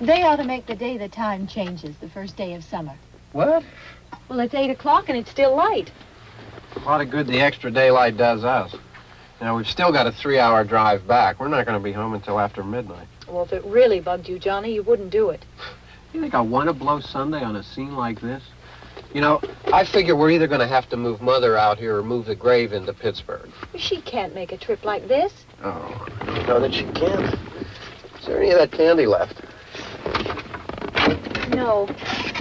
They ought to make the day the time changes, the first day of summer. What? Well, it's 8 o'clock and it's still light. A lot of good the extra daylight does us. Now, we've still got a 3-hour drive back. We're not going to be home until after midnight. Well, if it really bugged you, Johnny, you wouldn't do it. You think I want to blow Sunday on a scene like this? You know, I figure we're either going to have to move Mother out here or move the grave into Pittsburgh. She can't make a trip like this. Oh, I don't know that she can. Is there any of that candy left? No.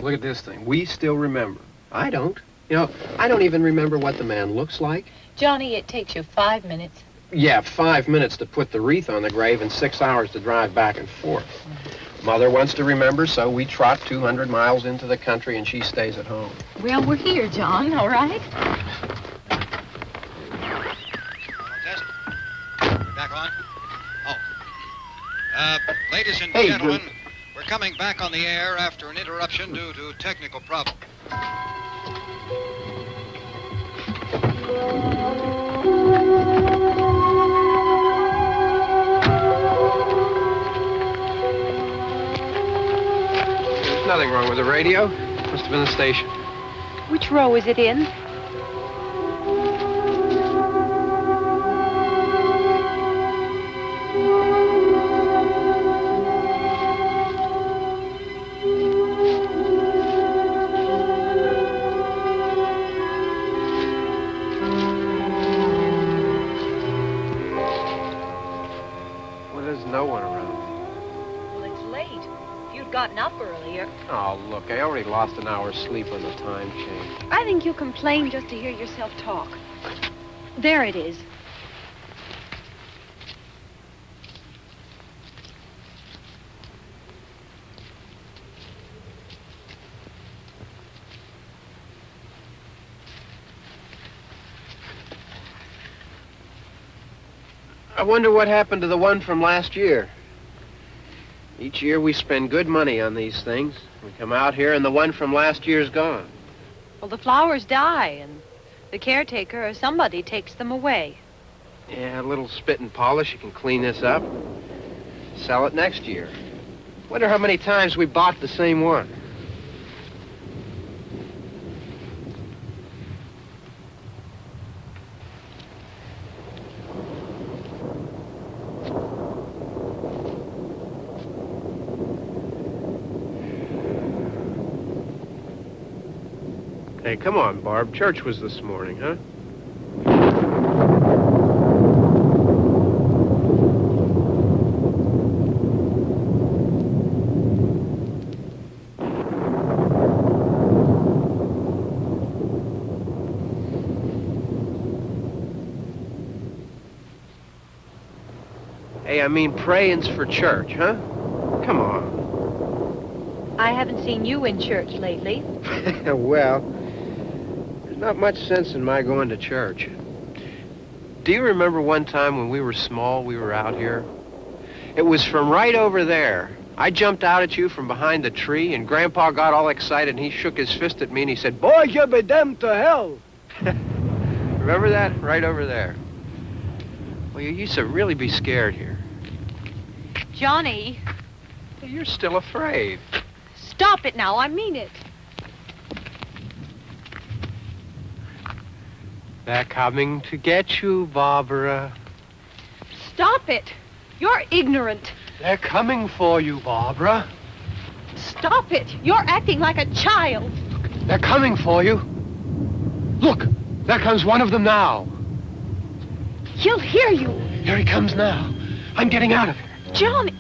Look at this thing. We still remember. I don't. You know, I don't even remember what the man looks like. Johnny, it takes you 5 minutes. Yeah, 5 minutes to put the wreath on the grave and 6 hours to drive back and forth. Mother wants to remember, so we trot 200 miles into the country and she stays at home. Well, we're here, John, all right? Test. We're back on? Oh. Ladies and gentlemen, we're coming back on the air after an interruption due to technical problem. There's nothing wrong with the radio. Must have been the station. Which row is it in? Up earlier. Oh, look, I already lost an hour's sleep on the time change. I think you complain just to hear yourself talk. There it is. I wonder what happened to the one from last year. Each year we spend good money on these things. We come out here and the one from last year's gone. Well, the flowers die and the caretaker or somebody takes them away. Yeah, a little spit and polish. You can clean this up. Sell it next year. Wonder how many times we bought the same one. Hey, come on, Barb. Church was this morning, huh? Hey, I mean praying's for church, huh? Come on. I haven't seen you in church lately. Well, there's not much sense in my going to church. Do you remember one time when we were small, we were out here? It was from right over there. I jumped out at you from behind the tree, and Grandpa got all excited, and he shook his fist at me, and he said, "Boy, you be damned to hell." Remember that? Right over there. Well, you used to really be scared here. Johnny. You're still afraid. Stop it now. I mean it. They're coming to get you, Barbara. Stop it. You're ignorant. They're coming for you, Barbara. Stop it. You're acting like a child. They're coming for you. Look, there comes one of them now. He'll hear you. Here he comes now. I'm getting out of here. Johnny.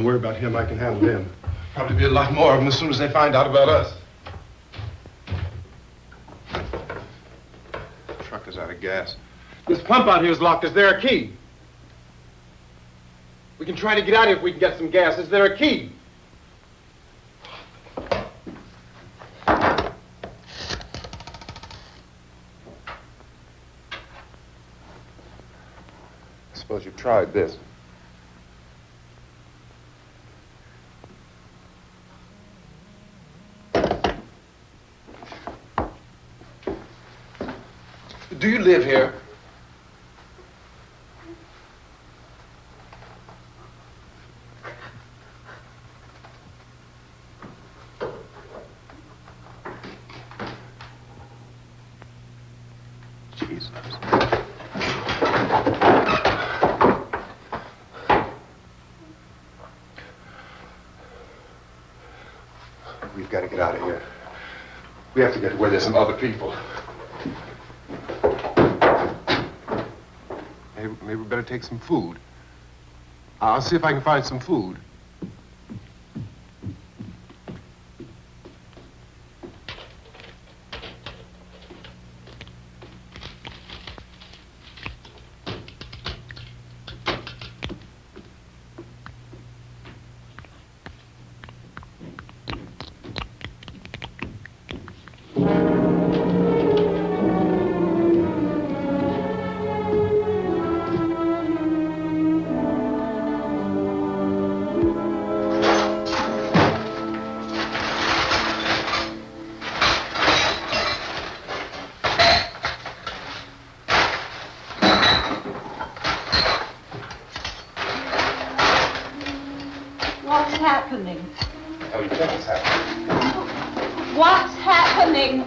Don't worry about him. I can handle him. Probably be a lot more of them as soon as they find out about us. The truck is out of gas. This pump out here is locked. Is there a key? We can try to get out here if we can get some gas. Is there a key? I suppose you've tried this. Do you live here? Jesus. We've got to get out of here. We have to get to where there's some other people. Maybe we better take some food. I'll see if I can find some food. What's happening?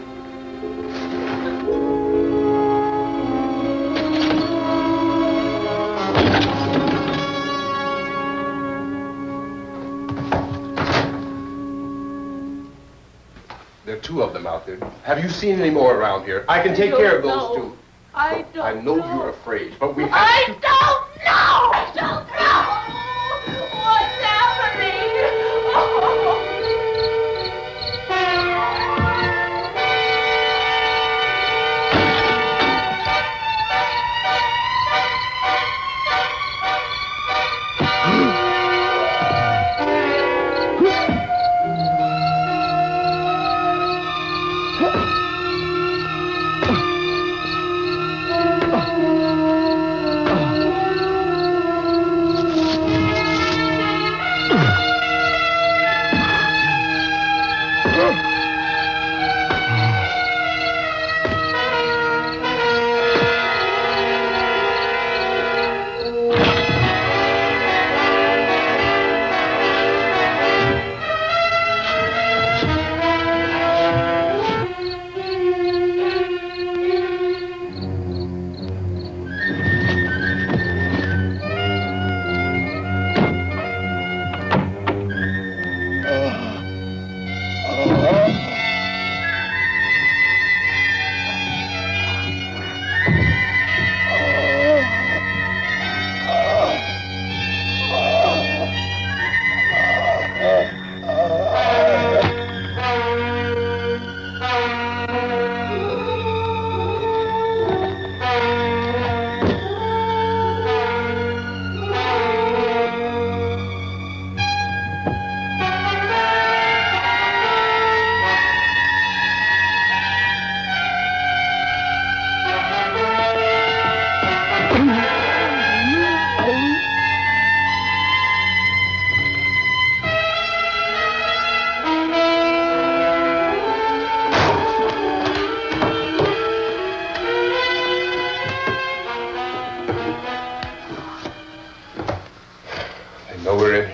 There are two of them out there. Have you seen any more around here? I can take care of those two. I don't I know you're afraid, but we have I to... don't know! I don't know! What's happening? Oh.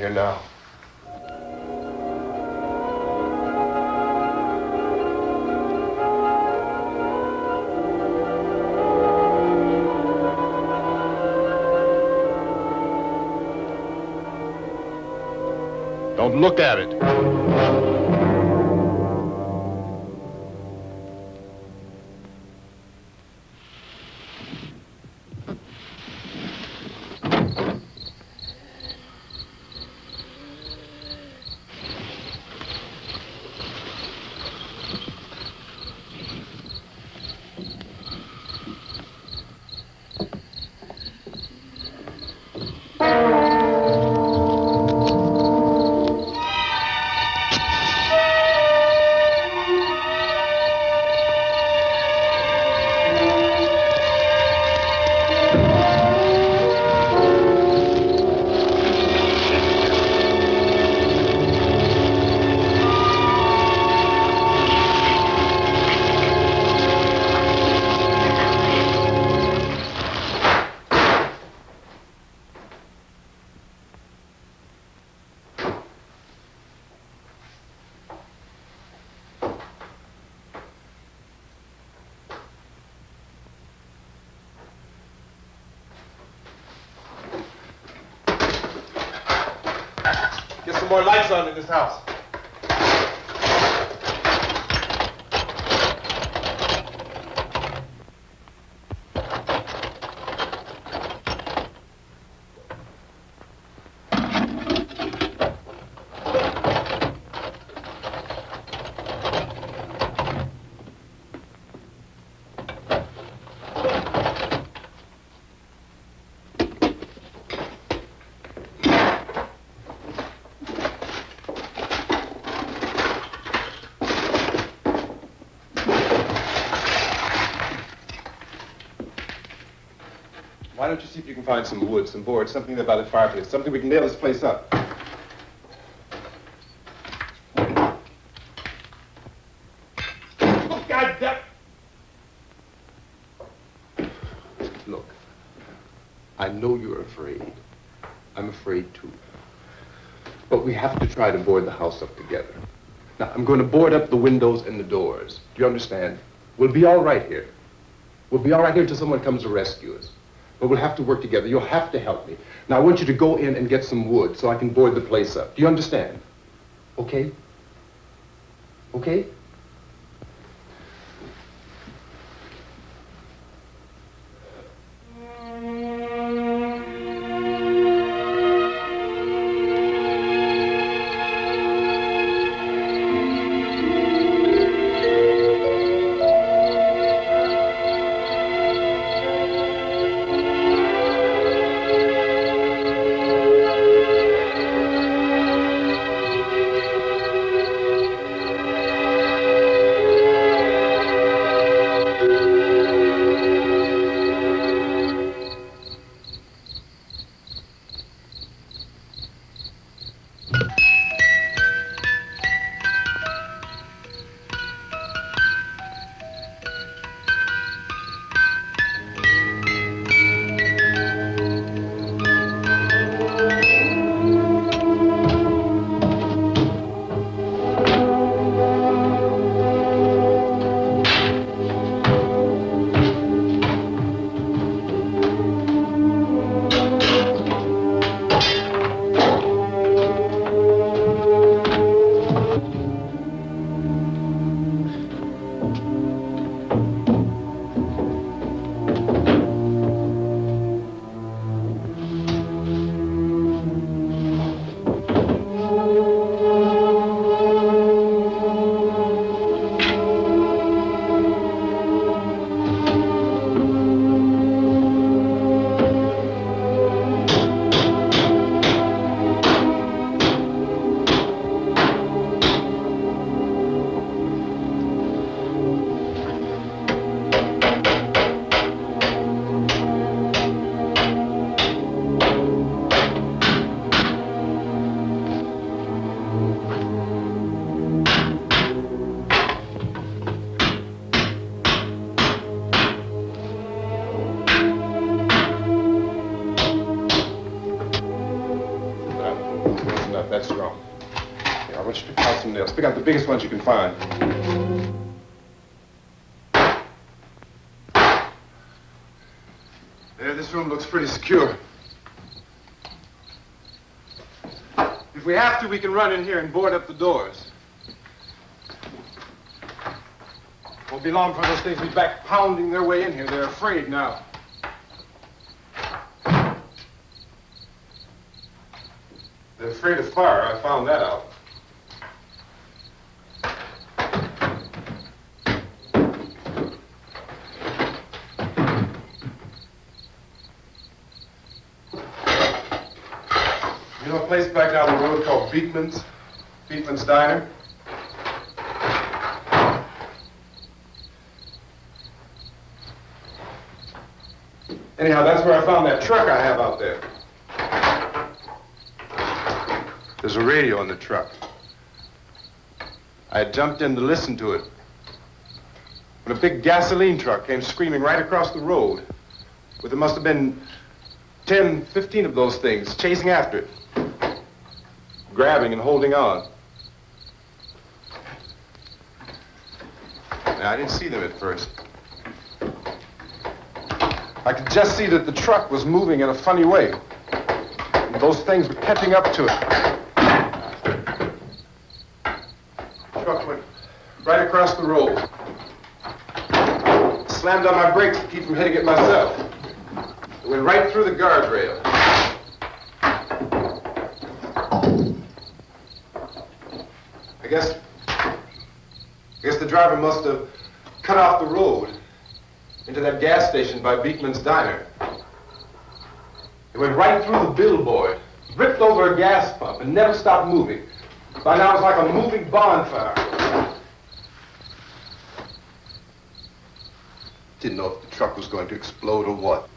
Now. Don't look at it. some more lights on in this house. Why don't you see if you can find some wood, some boards, something there by the fireplace, something we can nail this place up. Oh, God damn! Look, I know you're afraid. I'm afraid too. But we have to try to board the house up together. Now, I'm going to board up the windows and the doors. Do you understand? We'll be all right here. We'll be all right here until someone comes to rescue us. But we'll have to work together. You'll have to help me. Now, I want you to go in and get some wood so I can board the place up. Do you understand? Okay? Okay? Pick out the biggest ones you can find. There, this room looks pretty secure. If we have to, we can run in here and board up the doors. Won't be long for those things to be back pounding their way in here. They're afraid now. They're afraid of fire. I found that out. You know a place back down the road called Beekman's? Beekman's Diner? Anyhow, that's where I found that truck I have out there. There's a radio in the truck. I had jumped in to listen to it when a big gasoline truck came screaming right across the road. But there must have been 10, 15 of those things chasing after it, grabbing and holding on. Now, I didn't see them at first. I could just see that the truck was moving in a funny way. And those things were catching up to it. right across the road. Slammed on my brakes to keep from hitting it myself. It went right through the guardrail. I guess the driver must have cut off the road into that gas station by Beekman's Diner. It went right through the billboard, ripped over a gas pump, and never stopped moving. By now, it was like a moving bonfire. Didn't know if the truck was going to explode or what.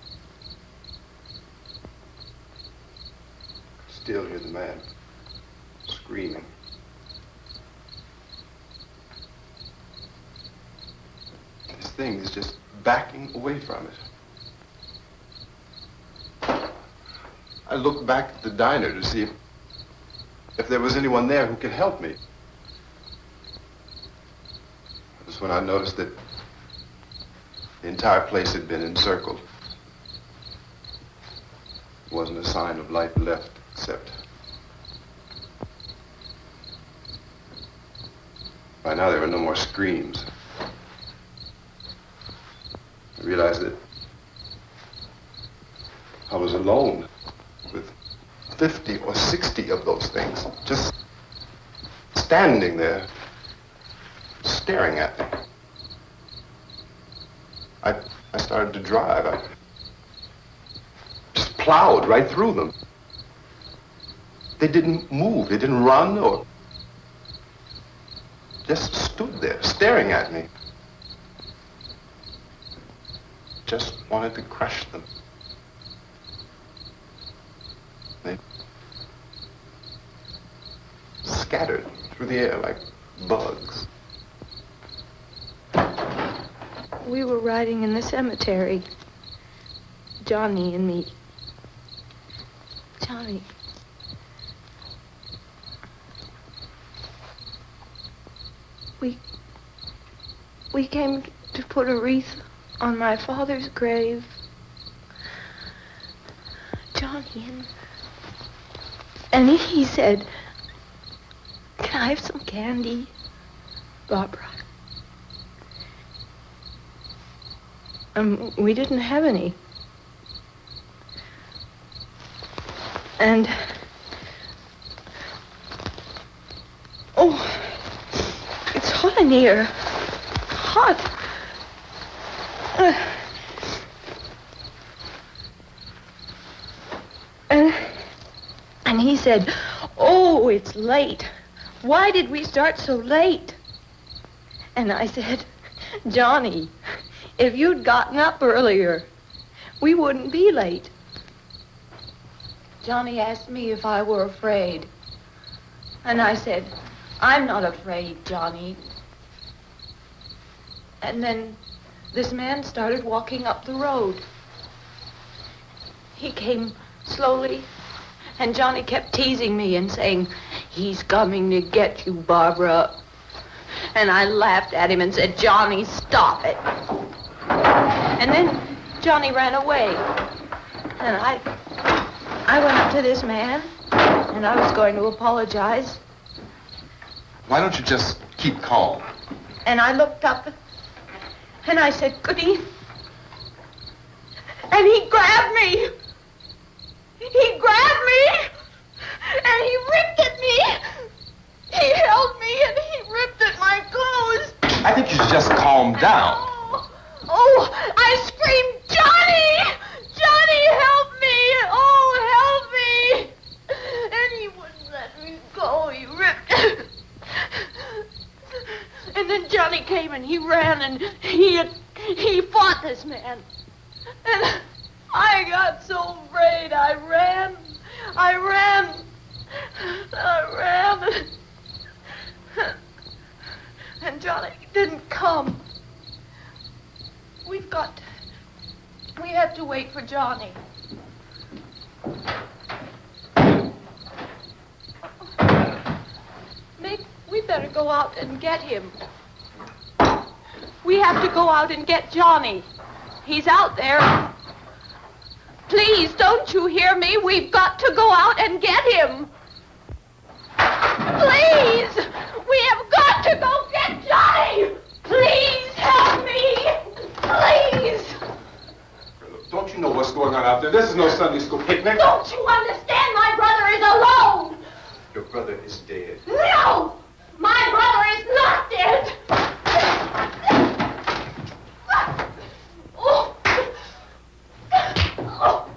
Still hear the man screaming. This thing is just backing away from it. I looked back at the diner to see if there was anyone there who could help me. That's when I noticed that the entire place had been encircled. There wasn't a sign of life left except... By now there were no more screams. I realized that I was alone with 50 or 60 of those things, just standing there, staring at me. I started to drive. I just plowed right through them. They didn't move. They didn't run or just stood there staring at me. Just wanted to crush them. They scattered through the air like bugs. We were riding in the cemetery, Johnny and me. Johnny. We came to put a wreath on my father's grave. Johnny, and he said, "Can I have some candy, Barbara?" We didn't have any. And, oh, it's hot in here. Hot. And he said, "Oh, it's late. Why did we start so late?" And I said, "Johnny, if you'd gotten up earlier, we wouldn't be late." Johnny asked me if I were afraid. And I said, "I'm not afraid, Johnny." And then this man started walking up the road. He came slowly, and Johnny kept teasing me and saying, "He's coming to get you, Barbara." And I laughed at him and said, "Johnny, stop it." And then Johnny ran away. And I went up to this man, and I was going to apologize. Why don't you just keep calm? And I looked up, and I said, "Goody." And he grabbed me. He grabbed me, and he ripped at me. He held me, and he ripped at my clothes. I think you should just calm down. Oh, I screamed, "Johnny! Johnny, help me! Oh, help me!" And he wouldn't let me go. He ripped. And then Johnny came and he ran and he fought this man. And I got so afraid. I ran. And Johnny didn't come. We have to wait for Johnny. Mick, we better go out and get him. We have to go out and get Johnny. He's out there. Please, don't you hear me? We've got to go out and get him. Please! We have got to go get Johnny! Doctor. This is no Sunday school picnic. Don't you understand? My brother is alone. Your brother is dead. No! My brother is not dead. Oh. Oh.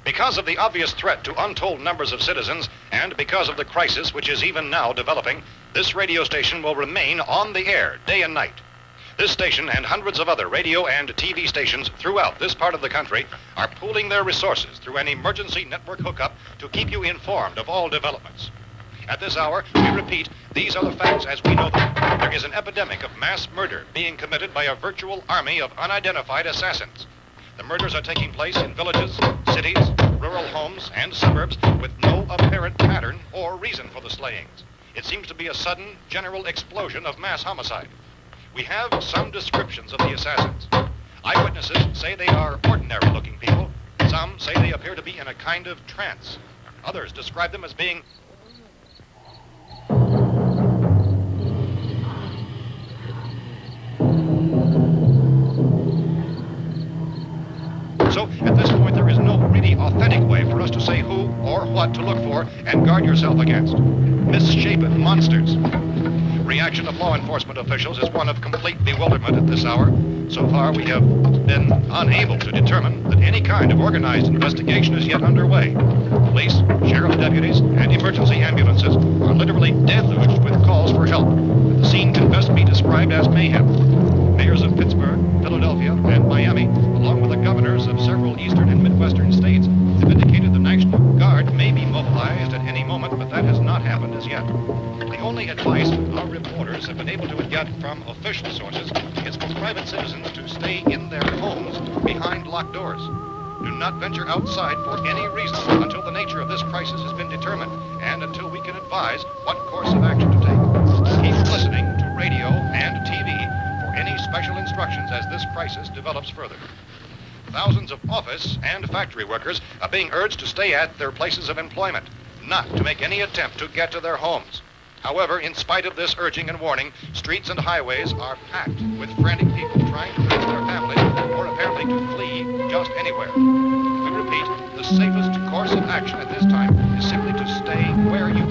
Because of the obvious threat to untold numbers of citizens, and because of the crisis which is even now developing, this radio station will remain on the air day and night. This station and hundreds of other radio and TV stations throughout this part of the country are pooling their resources through an emergency network hookup to keep you informed of all developments. At this hour, we repeat, these are the facts as we know them. There is an epidemic of mass murder being committed by a virtual army of unidentified assassins. The murders are taking place in villages, cities, rural homes, and suburbs with no apparent pattern or reason for the slayings. It seems to be a sudden, general explosion of mass homicide. We have some descriptions of the assassins. Eyewitnesses say they are ordinary-looking people. Some say they appear to be in a kind of trance. Others describe them as being So, at this point, there is no really authentic way for us to say who or what to look for and guard yourself against. Misshapen monsters. Reaction of law enforcement officials is one of complete bewilderment at this hour. So far, we have been unable to determine that any kind of organized investigation is yet underway. Police, sheriff deputies, and emergency ambulances are literally deluged with calls for help. The scene can best be described as mayhem. Mayors of Pittsburgh, Philadelphia, and Miami, along with the governors of several eastern and midwestern states, have indicated the National Guard may be mobilized at any moment, but that has not happened as yet. The only advice our reporters have been able to get from official sources is for private citizens to stay in their homes behind locked doors. Do not venture outside for any reason until the nature of this crisis has been determined and until we can advise what course of action to take. Keep listening to radio and TV for any special instructions as this crisis develops further. Thousands of office and factory workers are being urged to stay at their places of employment, not to make any attempt to get to their homes. However, in spite of this urging and warning, streets and highways are packed with frantic people trying to reach their families or apparently to flee just anywhere. We repeat, the safest course of action at this time is simply to stay where you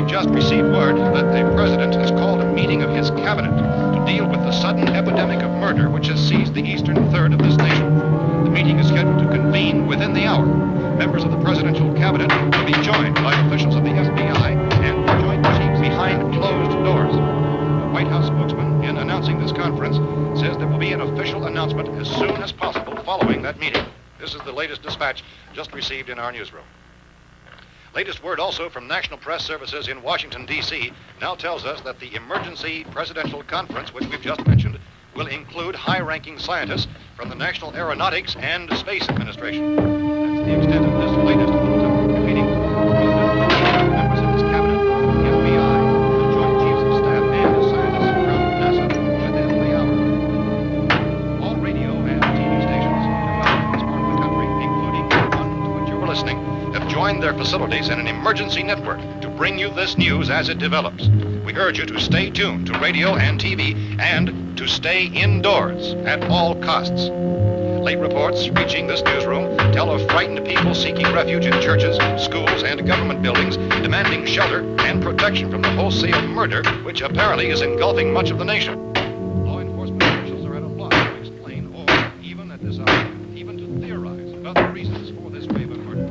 just received word that the president has called a meeting of his cabinet to deal with the sudden epidemic of murder which has seized the eastern third of this nation. The meeting is scheduled to convene within the hour. Members of the presidential cabinet will be joined by officials of the FBI and joint chiefs behind closed doors. The White House spokesman, in announcing this conference, says there will be an official announcement as soon as possible following that meeting. This is the latest dispatch just received in our newsroom. Latest word also from National Press Services in Washington, D.C. now tells us that the emergency presidential conference, which we've just mentioned, will include high-ranking scientists from the National Aeronautics and Space Administration. That's the extent of this latest bulletin. Repeating, the President, members of his cabinet, the FBI, the Joint Chiefs of Staff, and scientists from NASA within the hour. All radio and TV stations throughout this part of the country, including the one to which you were listening, have joined their facilities in an emergency network to bring you this news as it develops. We urge you to stay tuned to radio and TV and to stay indoors at all costs. Late reports reaching this newsroom tell of frightened people seeking refuge in churches, schools, and government buildings, demanding shelter and protection from the wholesale murder which apparently is engulfing much of the nation. Law enforcement officials are at a loss to explain or, even at this hour, even to theorize about the reasons for this wave of murder.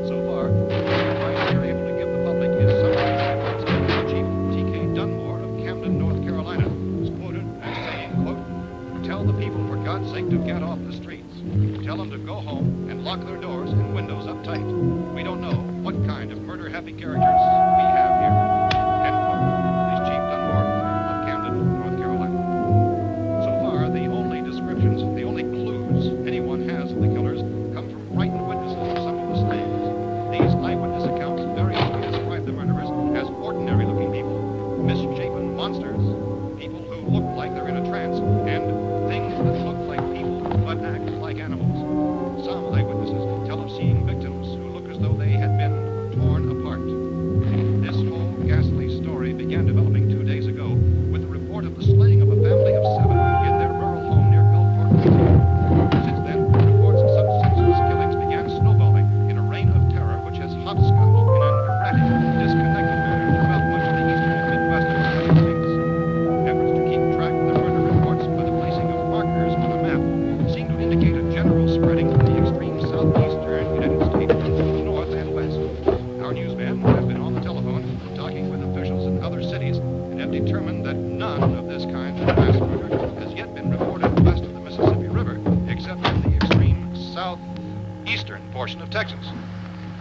So far, the advice they're able to give the public is summary statements by Chief T.K. Dunmore of Camden, North Carolina, who's quoted as saying, quote, "Tell the people, for God's sake, to get off the streets. Tell them to go home and lock their doors and windows up tight. We don't know what kind of murder-happy characters we have here." End quote. This Chief Dunmore of Camden, North Carolina. So far, the only descriptions, the only clues anyone has of the killers come from frightened witnesses of some of the slaves. These eyewitness accounts variously describe the murderers as ordinary-looking people, misshapen monsters, people who look like they're in a trance, and things that look like people but act like animals. Some eyewitnesses tell of seeing victims who look as though they had been torn apart. This whole ghastly story began developing 2 days ago with the report of the slaying of a family of 7 in their rural home near Gulfport, Haiti. Since then, reports of such senseless killings began snowballing in a reign of terror which has hopscotched in an erratic, disconnected manner throughout much of the eastern and midwestern United States. Efforts to keep track of the murder reports by the placing of markers on a map seem to indicate a general spreading of the extreme southeastern United States to the north and west. Our newsmen have been on the telephone talking with officials in other cities and have determined that none of this kind of mass murder has yet been reported west of the Mississippi River, except in the extreme southeastern portion of Texas.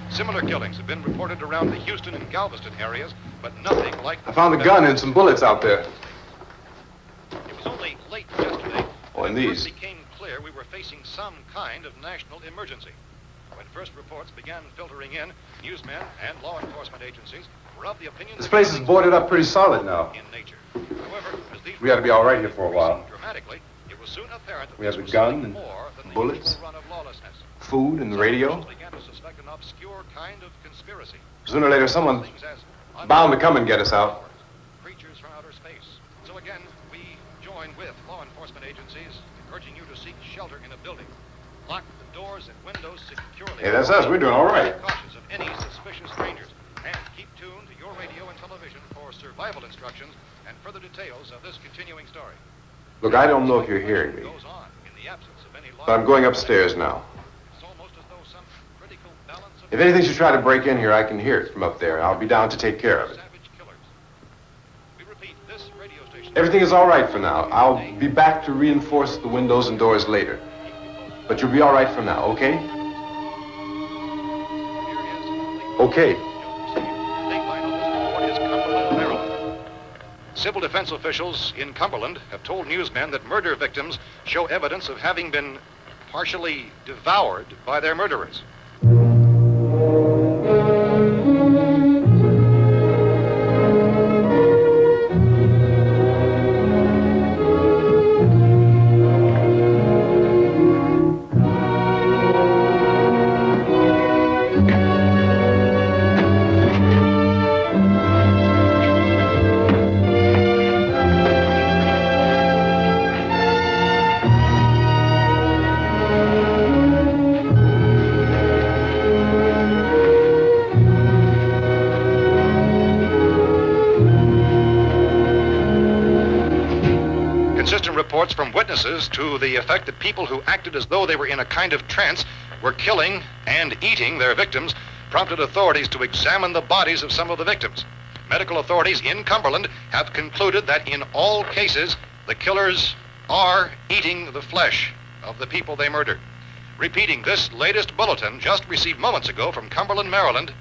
Similar killings have been reported around the Houston and Galveston areas, but nothing like I found a gun and some bullets out there. It was only late yesterday Oh, and that it these. first became clear we were facing some kind of national emergency. When first reports began filtering in, newsmen and law enforcement agencies were of the opinion This that place is killings boarded were up pretty solid now. in nature. However, as these We ought to be all right here for a while. increasing dramatically, it was soon apparent that We have this a was gun something and more than the bullets. usual run of lawlessness. Food and the Some radio. officials began to suspect an obscure kind of conspiracy. Sooner or later, someone's Things as bound to come and get us out. creatures from outer space. So again, we join with law enforcement agencies, urging you to seek shelter in a building. Lock the doors and windows securely. Hey, that's us. We're doing all right. Be cautious of any suspicious strangers. And keep tuned to your radio and television for survival instructions and further details of this continuing story. Look, I don't know if you're hearing me, Goes on in the absence of any law. but I'm going upstairs now. It's almost as though some critical balance of If anything should try to break in here, I can hear it from up there. I'll be down to take care of it. savage killers. We repeat, this radio station. Everything is all right for now. I'll be back to reinforce the windows and doors later. But you'll be all right for now, okay? Okay. Civil defense officials in Cumberland have told newsmen that murder victims show evidence of having been partially devoured by their murderers. Consistent reports from witnesses to the effect that people who acted as though they were in a kind of trance were killing and eating their victims prompted authorities to examine the bodies of some of the victims. Medical authorities in Cumberland have concluded that in all cases, the killers are eating the flesh of the people they murdered. Repeating this latest bulletin just received moments ago from Cumberland, Maryland,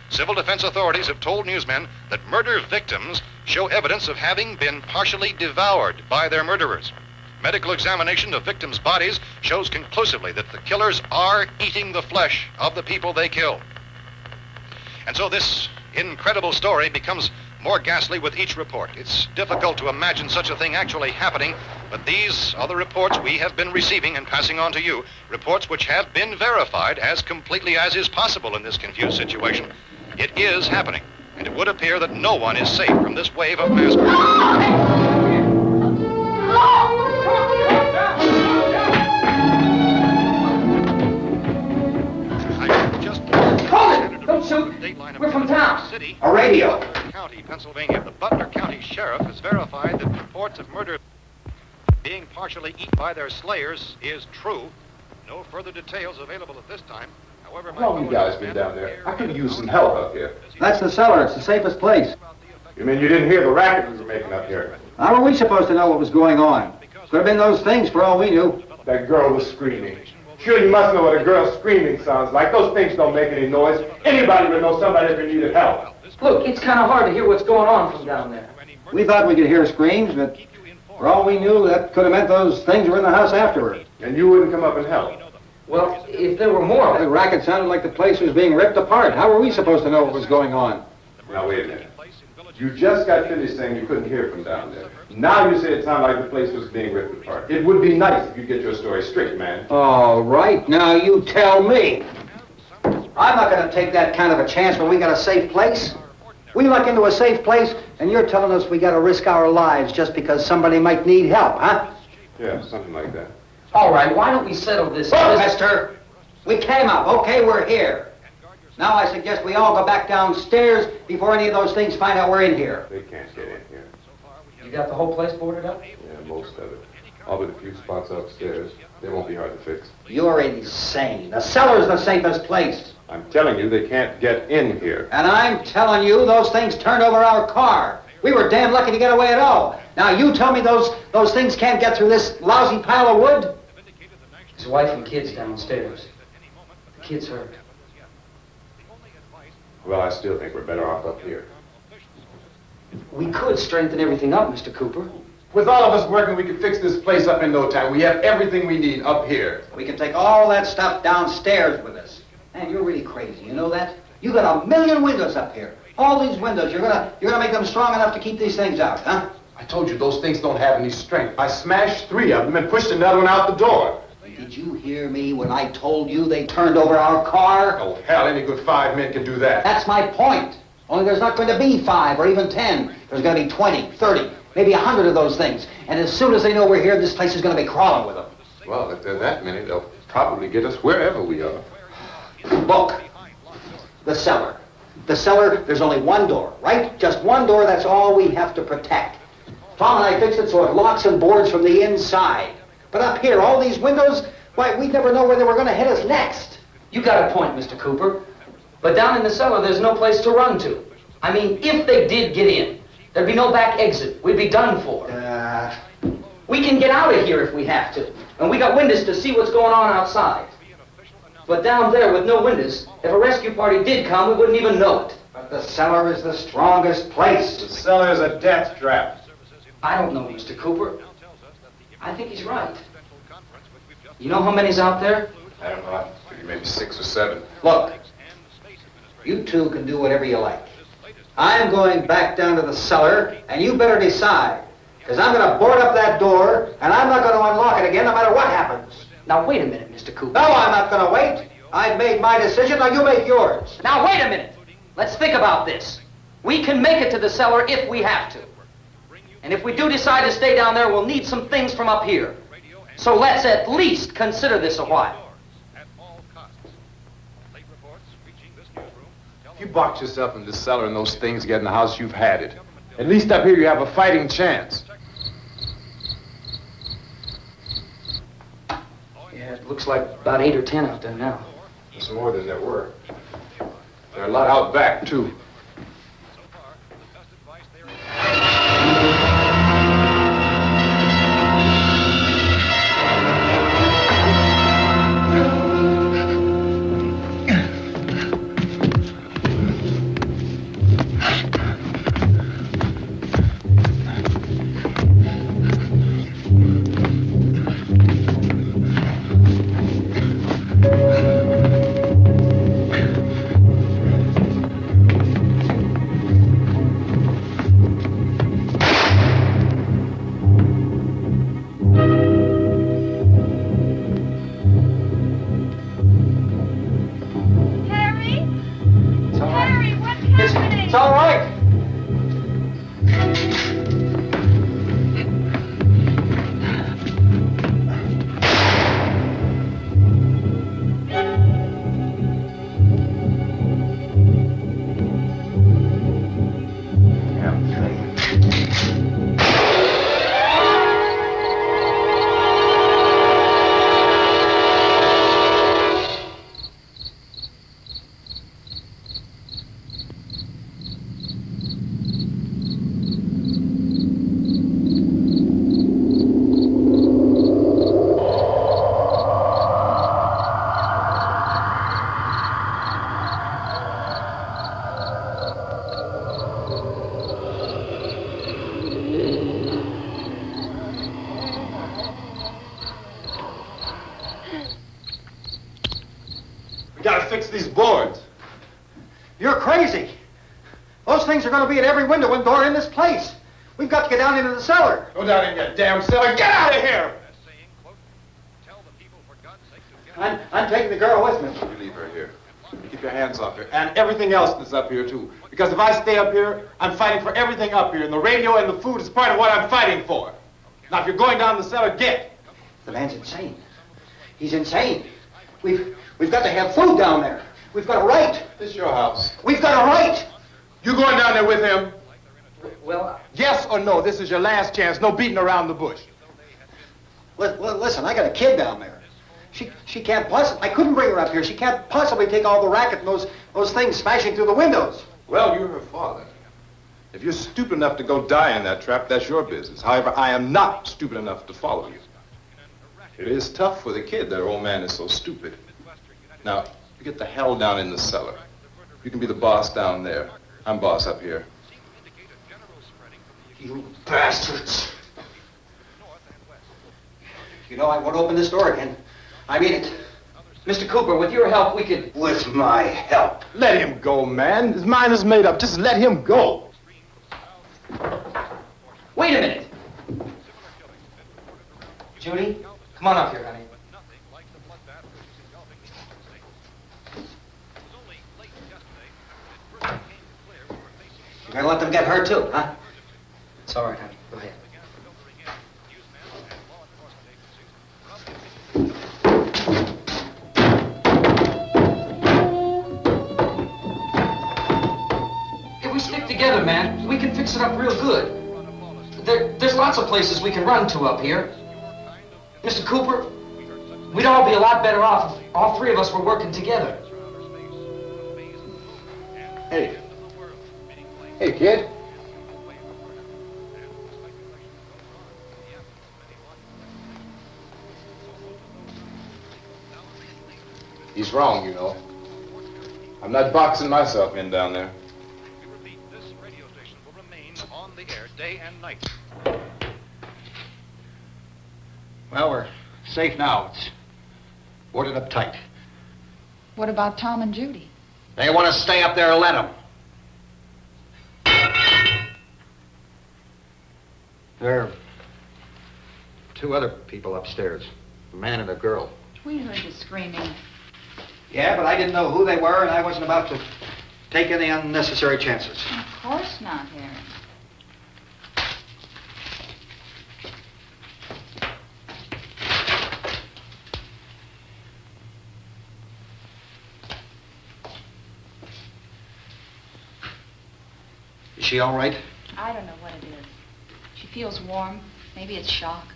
civil defense authorities have told newsmen that murder victims show evidence of having been partially devoured by their murderers. Medical examination of victims' bodies shows conclusively that the killers are eating the flesh of the people they kill. And so this incredible story becomes more ghastly with each report. It's difficult to imagine such a thing actually happening, but these are the reports we have been receiving and passing on to you, reports which have been verified as completely as is possible in this confused situation. It is happening, and it would appear that no one is safe from this wave of mass murder. shoot. Dateline We're from town. City, A radio. County, Pennsylvania. The Butler County Sheriff has verified that reports of murder being partially eaten by their slayers is true. No further details available at this time. However, How long you guys been down there? I could use some help up here. That's the cellar. It's the safest place. You mean you didn't hear the racket we were making up here? How were we supposed to know what was going on? Could have been those things for all we knew. That girl was screaming. Sure, you must know what a girl screaming sounds like. Those things don't make any noise. Anybody would know somebody if needed help. Look, it's kind of hard to hear what's going on from down there. We thought we could hear screams, but for all we knew, that could have meant those things were in the house afterward. And you wouldn't come up and help? Well, if there were more... The racket sounded like the place was being ripped apart. How were we supposed to know what was going on? Now, wait a minute. You just got finished saying you couldn't hear from down there. Now you say it sounded like the place was being ripped apart. It would be nice if you get your story straight, man. All right, now you tell me. I'm not going to take that kind of a chance when we got a safe place. We luck into a safe place, and you're telling us we got to risk our lives just because somebody might need help, huh? Yeah, something like that. All right, why don't we settle this... Look, mister, we came up. Okay, we're here. Now I suggest we all go back downstairs before any of those things find out we're in here. They can't get in here. You got the whole place boarded up? Yeah, most of it. All but a few spots upstairs. They won't be hard to fix. You're insane. The cellar's the safest place. I'm telling you, they can't get in here. And I'm telling you, those things turned over our car. We were damn lucky to get away at all. Now you tell me those things can't get through this lousy pile of wood? His wife and kids downstairs. The kid's hurt. Well, I still think we're better off up here. We could strengthen everything up, Mr. Cooper. With all of us working, we can fix this place up in no time. We have everything we need up here. We can take all that stuff downstairs with us. Man, you're really crazy, you know that? You got 1,000,000 windows up here. All these windows, you're gonna make them strong enough to keep these things out, huh? I told you those things don't have any strength. I smashed 3 of them and pushed another one out the door. Did you hear me when I told you they turned over our car? Oh, hell, any good 5 men can do that. That's my point. Only there's not going to be 5 or even 10. There's going to be 20, 30, maybe 100 of those things. And as soon as they know we're here, this place is going to be crawling with them. Well, if there are that many, they'll probably get us wherever we are. Look, the cellar. The cellar, there's only one door, right? Just one door, that's all we have to protect. Tom and I fixed it so it locks and boards from the inside. But up here, all these windows, why, we'd never know where they were going to hit us next. You got a point, Mr. Cooper. But down in the cellar, there's no place to run to. I mean, if they did get in, there'd be no back exit. We'd be done for. We can get out of here if we have to. And we got windows to see what's going on outside. But down there with no windows, if a rescue party did come, we wouldn't even know it. But the cellar is the strongest place. The cellar is a death trap. I don't know, Mr. Cooper. I think he's right. You know how many's out there? I don't know. Maybe 6 or 7. Look, you two can do whatever you like. I'm going back down to the cellar, and you better decide. Because I'm going to board up that door, and I'm not going to unlock it again no matter what happens. Now, wait a minute, Mr. Cooper. No, I'm not going to wait. I've made my decision, now you make yours. Now, wait a minute. Let's think about this. We can make it to the cellar if we have to. And if we do decide to stay down there, we'll need some things from up here. So let's at least consider this a while. If you box yourself in the cellar and those things get in the house, you've had it. At least up here you have a fighting chance. Yeah, it looks like about 8 or 10 out there now. There's more than there were. There are a lot out back, too. fix these boards. You're crazy. Those things are going to be at every window and door in this place. We've got to get down into the cellar. Go down in your damn cellar. Get out of here! I'm taking the girl with me. You leave her here. You keep your hands off her. And everything else that's up here, too. Because if I stay up here, I'm fighting for everything up here. And the radio and the food is part of what I'm fighting for. Now, if you're going down the cellar, get. The man's insane. He's insane. We've got to have food down there. We've got a right. This is your house. We've got a right. You going down there with him? Well, yes or no? This is your last chance. No beating around the bush. Listen, I got a kid down there. She can't possibly. I couldn't bring her up here. She can't possibly take all the racket and those things smashing through the windows. Well, you're her father. If you're stupid enough to go die in that trap, that's your business. However, I am not stupid enough to follow you. It is tough for the kid that her old man is so stupid. Now, you get the hell down in the cellar. You can be the boss down there. I'm boss up here. You bastards. You know, I won't open this door again. I mean it. Mr. Cooper, with your help, we could... With my help. Let him go, man. His mind is made up. Just let him go. Wait a minute. Judy, come on up here, honey. You're gonna let them get hurt too, huh? It's all right, honey. Go ahead. If we stick together, man, we can fix it up real good. There's lots of places we can run to up here. Mr. Cooper, we'd all be a lot better off if all three of us were working together. Hey. Hey, kid. He's wrong, you know. I'm not boxing myself in down there. We repeat, this radio station will remain on the air day and night. Well, we're safe now. It's boarded up tight. What about Tom and Judy? They want to stay up there, let them. There are two other people upstairs, a man and a girl. We heard you screaming. Yeah, but I didn't know who they were, and I wasn't about to take any unnecessary chances. Of course not, Harry. Is she all right? I don't know what it is. She feels warm. Maybe it's shock.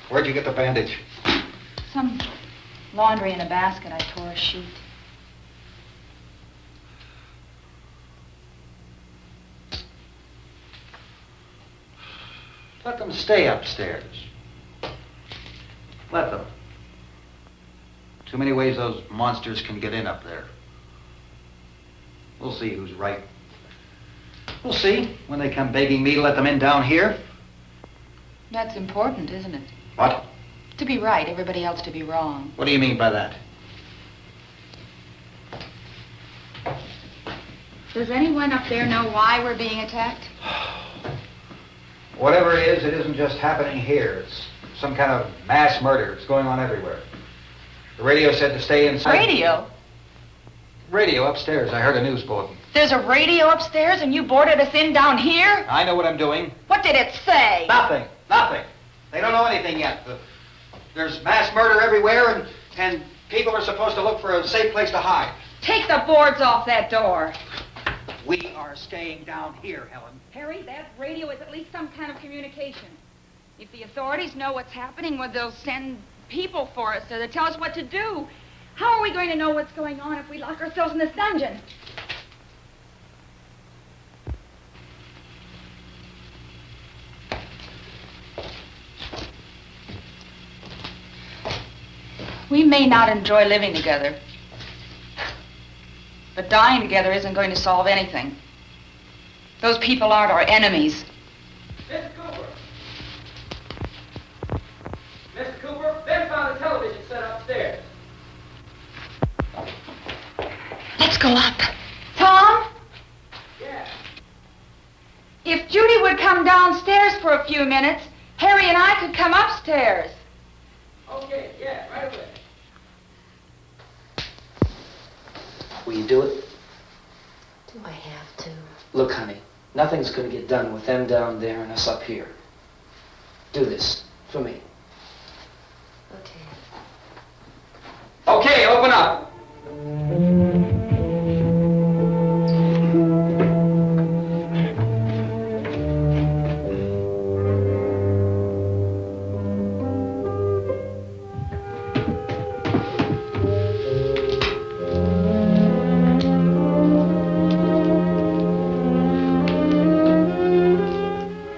Where'd you get the bandage? Some laundry in a basket. I tore a sheet. Let them stay upstairs. Let them. Too many ways those monsters can get in up there. We'll see who's right. We'll see when they come begging me to let them in down here. That's important, isn't it? What? To be right, everybody else to be wrong. What do you mean by that? Does anyone up there know why we're being attacked? Whatever it isn't just happening here. It's some kind of mass murder. It's going on everywhere. The radio said to stay inside. Radio? Radio upstairs. I heard a news bulletin. There's a radio upstairs and you boarded us in down here? I know what I'm doing. What did it say? Nothing. Nothing. They don't know anything yet. There's mass murder everywhere, and people are supposed to look for a safe place to hide. Take the boards off that door. We are staying down here, Helen. Harry, that radio is at least some kind of communication. If the authorities know what's happening, well, they'll send people for us to tell us what to do. How are we going to know what's going on if we lock ourselves in this dungeon? We may not enjoy living together, but dying together isn't going to solve anything. Those people aren't our enemies. Mr. Cooper! Mr. Cooper, Ben found a television set upstairs. go up. Tom? Yeah? If Judy would come downstairs for a few minutes, Harry and I could come upstairs. Okay, yeah, right away. Will you do it? Do I have to? Look, honey, nothing's gonna get done with them down there and us up here. Do this for me. Okay. Okay, open up.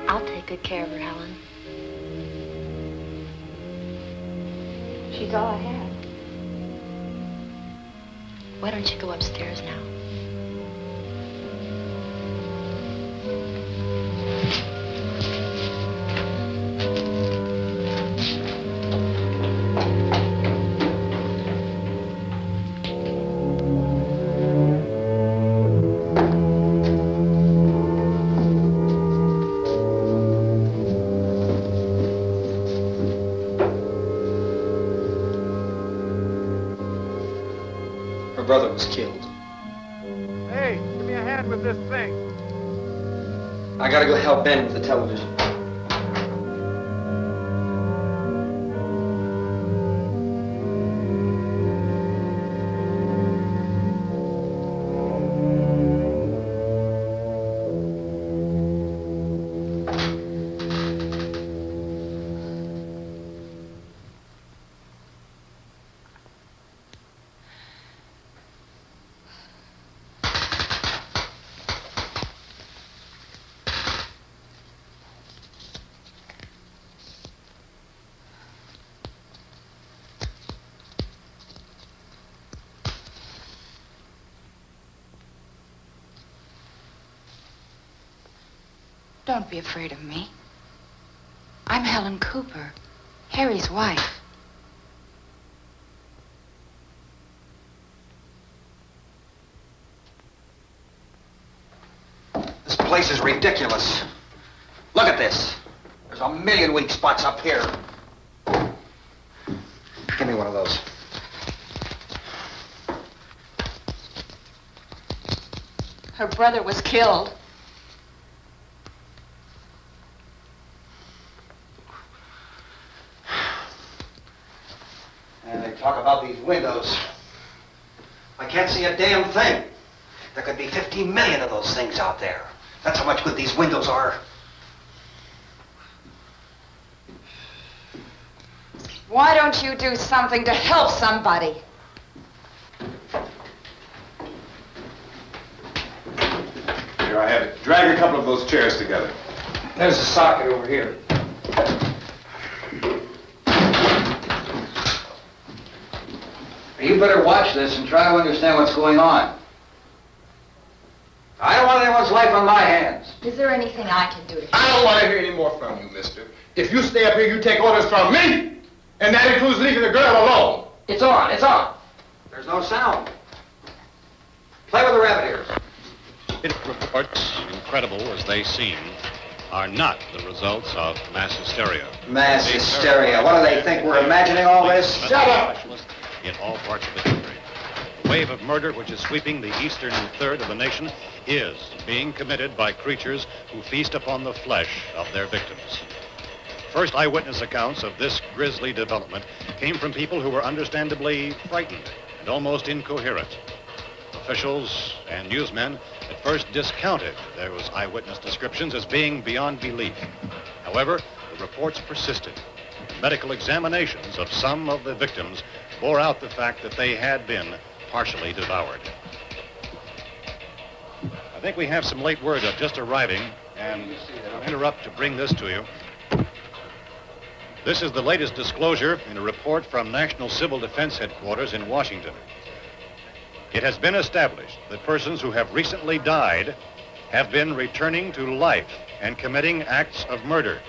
I'll take good care of her, Helen. She's all I have. Why don't you go upstairs now? Her brother was killed. Hey, give me a hand with this thing. I gotta go help Ben with the television. Don't be afraid of me. I'm Helen Cooper, Harry's wife. This place is ridiculous. Look at this. There's a million weak spots up here. Give me one of those. Her brother was killed. And they talk about these windows. I can't see a damn thing. There could be 15 million of those things out there. That's how much good these windows are. Why don't you do something to help somebody? Here, I have it. Drag a couple of those chairs together. There's a socket over here. You better watch this and try to understand what's going on. I don't want anyone's life on my hands. Is there anything I can do to I don't want to hear any more from you, mister. If you stay up here, you take orders from me. And that includes leaving the girl alone. It's on, it's on. There's no sound. Play with the rabbit ears. Reports, incredible as they seem, are not the results of mass hysteria. Mass hysteria. What do they think? We're imagining all this? Shut up! In all parts of the country. The wave of murder which is sweeping the eastern third of the nation is being committed by creatures who feast upon the flesh of their victims. First eyewitness accounts of this grisly development came from people who were understandably frightened and almost incoherent. Officials and newsmen at first discounted those eyewitness descriptions as being beyond belief. However, the reports persisted. Medical examinations of some of the victims bore out the fact that they had been partially devoured. I think we have some late word just arriving, and I'll interrupt to bring this to you. This is the latest disclosure in a report from National Civil Defense Headquarters in Washington. It has been established that persons who have recently died have been returning to life and committing acts of murder.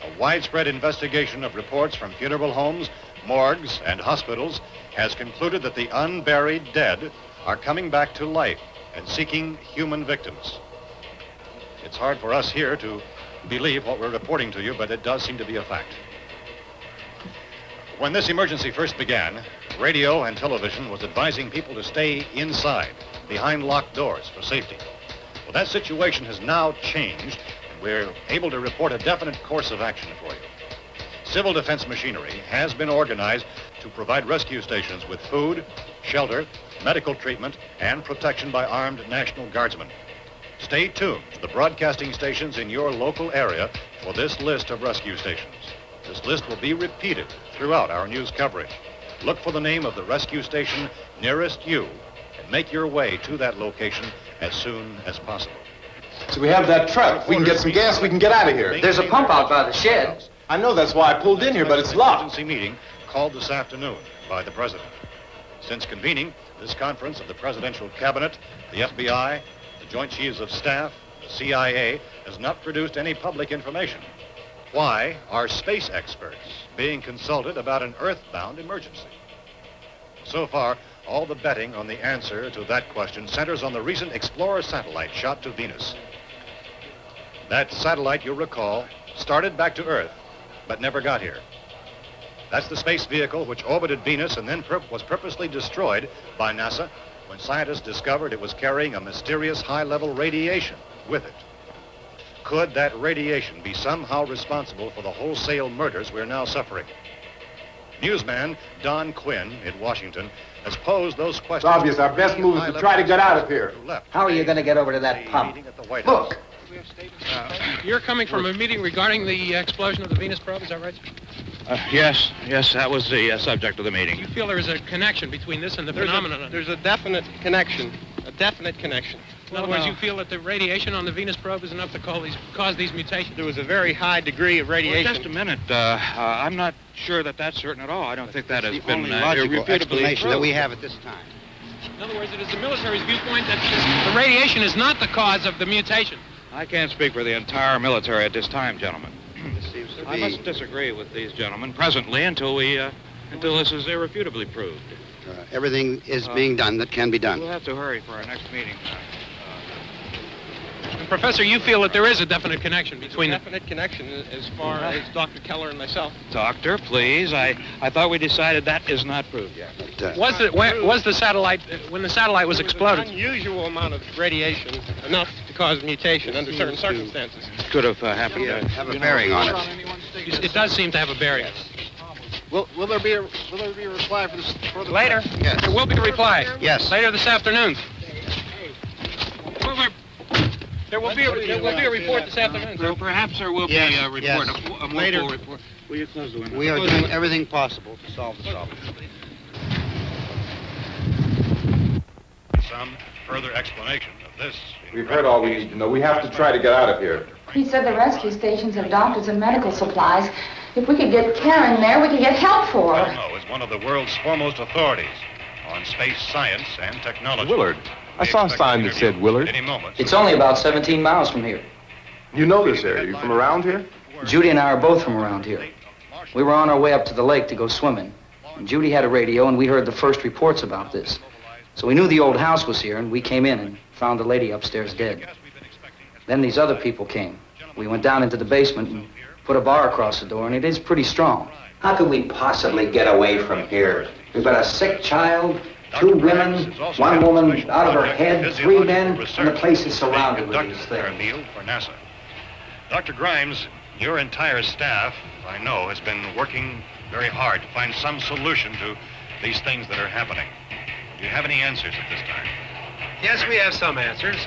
A widespread investigation of reports from funeral homes, morgues, and hospitals has concluded that the unburied dead are coming back to life and seeking human victims. It's hard for us here to believe what we're reporting to you, but it does seem to be a fact. When this emergency first began, radio and television was advising people to stay inside, behind locked doors for safety. Well, that situation has now changed, and we're able to report a definite course of action for you. Civil defense machinery has been organized to provide rescue stations with food, shelter, medical treatment, and protection by armed National Guardsmen. Stay tuned to the broadcasting stations in your local area for this list of rescue stations. This list will be repeated throughout our news coverage. Look for the name of the rescue station nearest you and make your way to that location as soon as possible. So we have that truck. If we can get some gas, we can get out of here. There's a pump out by the shed. I know, that's why I pulled in here, but it's locked. Emergency meeting called this afternoon by the President. Since convening this conference of the Presidential Cabinet, the FBI, the Joint Chiefs of Staff, the CIA has not produced any public information. Why are space experts being consulted about an earthbound emergency? So far, all the betting on the answer to that question centers on the recent Explorer satellite shot to Venus. That satellite, you'll recall, started back to Earth, but never got here. That's the space vehicle which orbited Venus and then was purposely destroyed by NASA when scientists discovered it was carrying a mysterious high-level radiation with it. Could that radiation be somehow responsible for the wholesale murders we're now suffering? Newsman Don Quinn in Washington has posed those questions. It's obvious our best move is to try to get out of here. How are you going to get over to that pump? Look! You're coming from a meeting regarding the explosion of the Venus probe, is that right? Yes, that was the subject of the meeting. You feel there is a connection between this and the phenomenon? There's a definite connection. In other words, you feel that the radiation on the Venus probe is enough to cause these mutations? There was a very high degree of radiation. Well, just a minute. I'm not sure that that's certain at all. I don't think that has been logical explanation that we proved. have at this time. In other words, it is the military's viewpoint that the radiation is not the cause of the mutation. I can't speak for the entire military at this time, gentlemen. This seems to I be... must disagree with these gentlemen presently until this is irrefutably proved. everything is being done that can be done. We'll have to hurry for our next meeting. And Professor, you feel that there is a definite connection between them? Definite connection as far as Dr. Keller and myself. Doctor, please. I thought we decided that is not proved yet. Was the satellite, when the satellite was exploded? An unusual amount of radiation, enough to cause mutation under certain circumstances. Could have happened. Have a bearing on it. It does seem to have a bearing. Will there be a reply for this? Later? Yes. There will be a reply. Yes. Later this afternoon. There will be a report this afternoon. Well, perhaps there will be a report, yes. a more full report. Will you close the window? We are doing everything possible to solve the problem. Some further explanation of this. We've heard all we need to know. We have to try to get out of here. He said the rescue stations have doctors and medical supplies. If we could get Karen there, we could get help for her. Tourneu is one of the world's foremost authorities on space science and technology. Willard. I saw a sign that said Willard. Any moment. It's only about 17 miles from here. You know this area. You from around here? Judy and I are both from around here. We were on our way up to the lake to go swimming. And Judy had a radio, and we heard the first reports about this. So we knew the old house was here, and we came in and found the lady upstairs dead. Then these other people came. We went down into the basement and put a bar across the door, and it is pretty strong. How could we possibly get away from here? We've got a sick child, 2 women, 1 woman out of her head, 3 men, and the place is surrounded with these things. For NASA. Dr. Grimes, your entire staff, I know, has been working very hard to find some solution to these things that are happening. Do you have any answers at this time? Yes, we have some answers.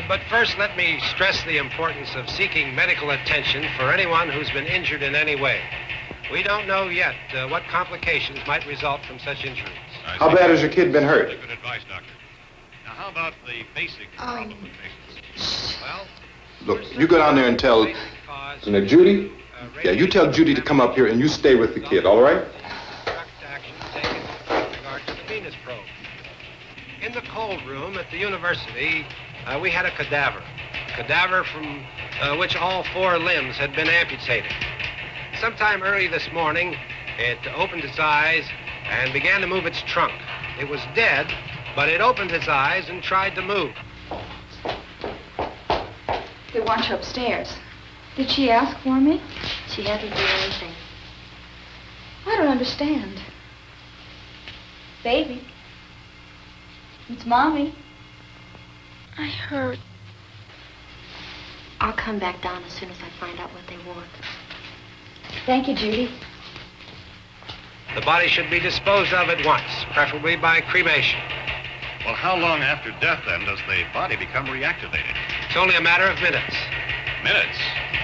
But first, let me stress the importance of seeking medical attention for anyone who's been injured in any way. We don't know yet what complications might result from such injuries. How bad has your kid been hurt? Good advice, Doctor. Now, how about the basic problem of patients? Well, Look, you go down there and tell, Judy? Yeah, you tell Judy to come up here and you stay with the kid, all right? Action taken with regard to the Venus probe. In the cold room at the university, we had a cadaver from which all 4 limbs had been amputated. Sometime early this morning, it opened its eyes and began to move its trunk. It was dead, but it opened his eyes and tried to move. They want you upstairs. Did she ask for me? She hasn't done anything. I don't understand. Baby. It's Mommy. I heard. I'll come back down as soon as I find out what they want. Thank you, Judy. The body should be disposed of at once, preferably by cremation. Well, how long after death, then, does the body become reactivated? It's only a matter of minutes. Minutes?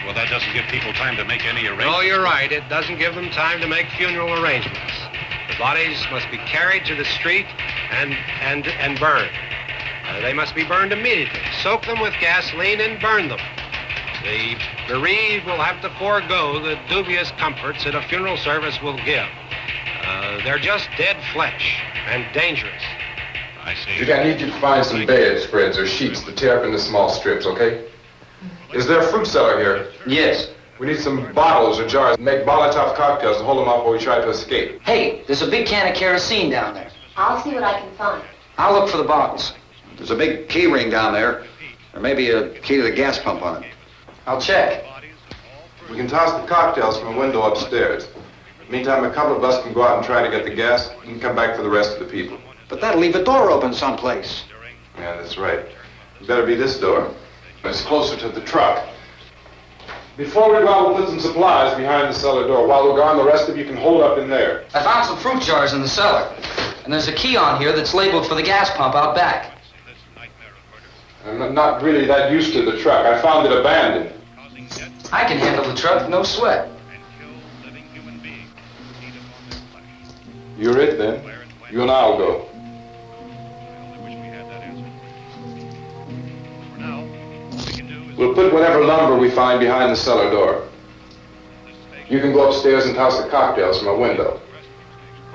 Well, that doesn't give people time to make any arrangements. No, you're right. It doesn't give them time to make funeral arrangements. The bodies must be carried to the street and burned. They must be burned immediately. Soak them with gasoline and burn them. The bereaved will have to forego the dubious comforts that a funeral service will give. They're just dead flesh and dangerous. I see. Judy, I need you to find some bedspreads or sheets to tear up into small strips, okay? Is there a fruit cellar here? Yes. We need some bottles or jars. Make Molotov cocktails and hold them off while we try to escape. Hey, there's a big can of kerosene down there. I'll see what I can find. I'll look for the bottles. There's a big key ring down there. There may be a key to the gas pump on it. I'll check. We can toss the cocktails from a window upstairs. Meantime, a couple of us can go out and try to get the gas and come back for the rest of the people. But that'll leave a door open someplace. Yeah, that's right. It better be this door. It's closer to the truck. Before we go out, we'll put some supplies behind the cellar door. While we're gone, the rest of you can hold up in there. I found some fruit jars in the cellar. And there's a key on here that's labeled for the gas pump out back. I'm not really that used to the truck. I found it abandoned. I can handle the truck, no sweat. You're it, then. You and I'll go. We'll put whatever lumber we find behind the cellar door. You can go upstairs and toss the cocktails from a window.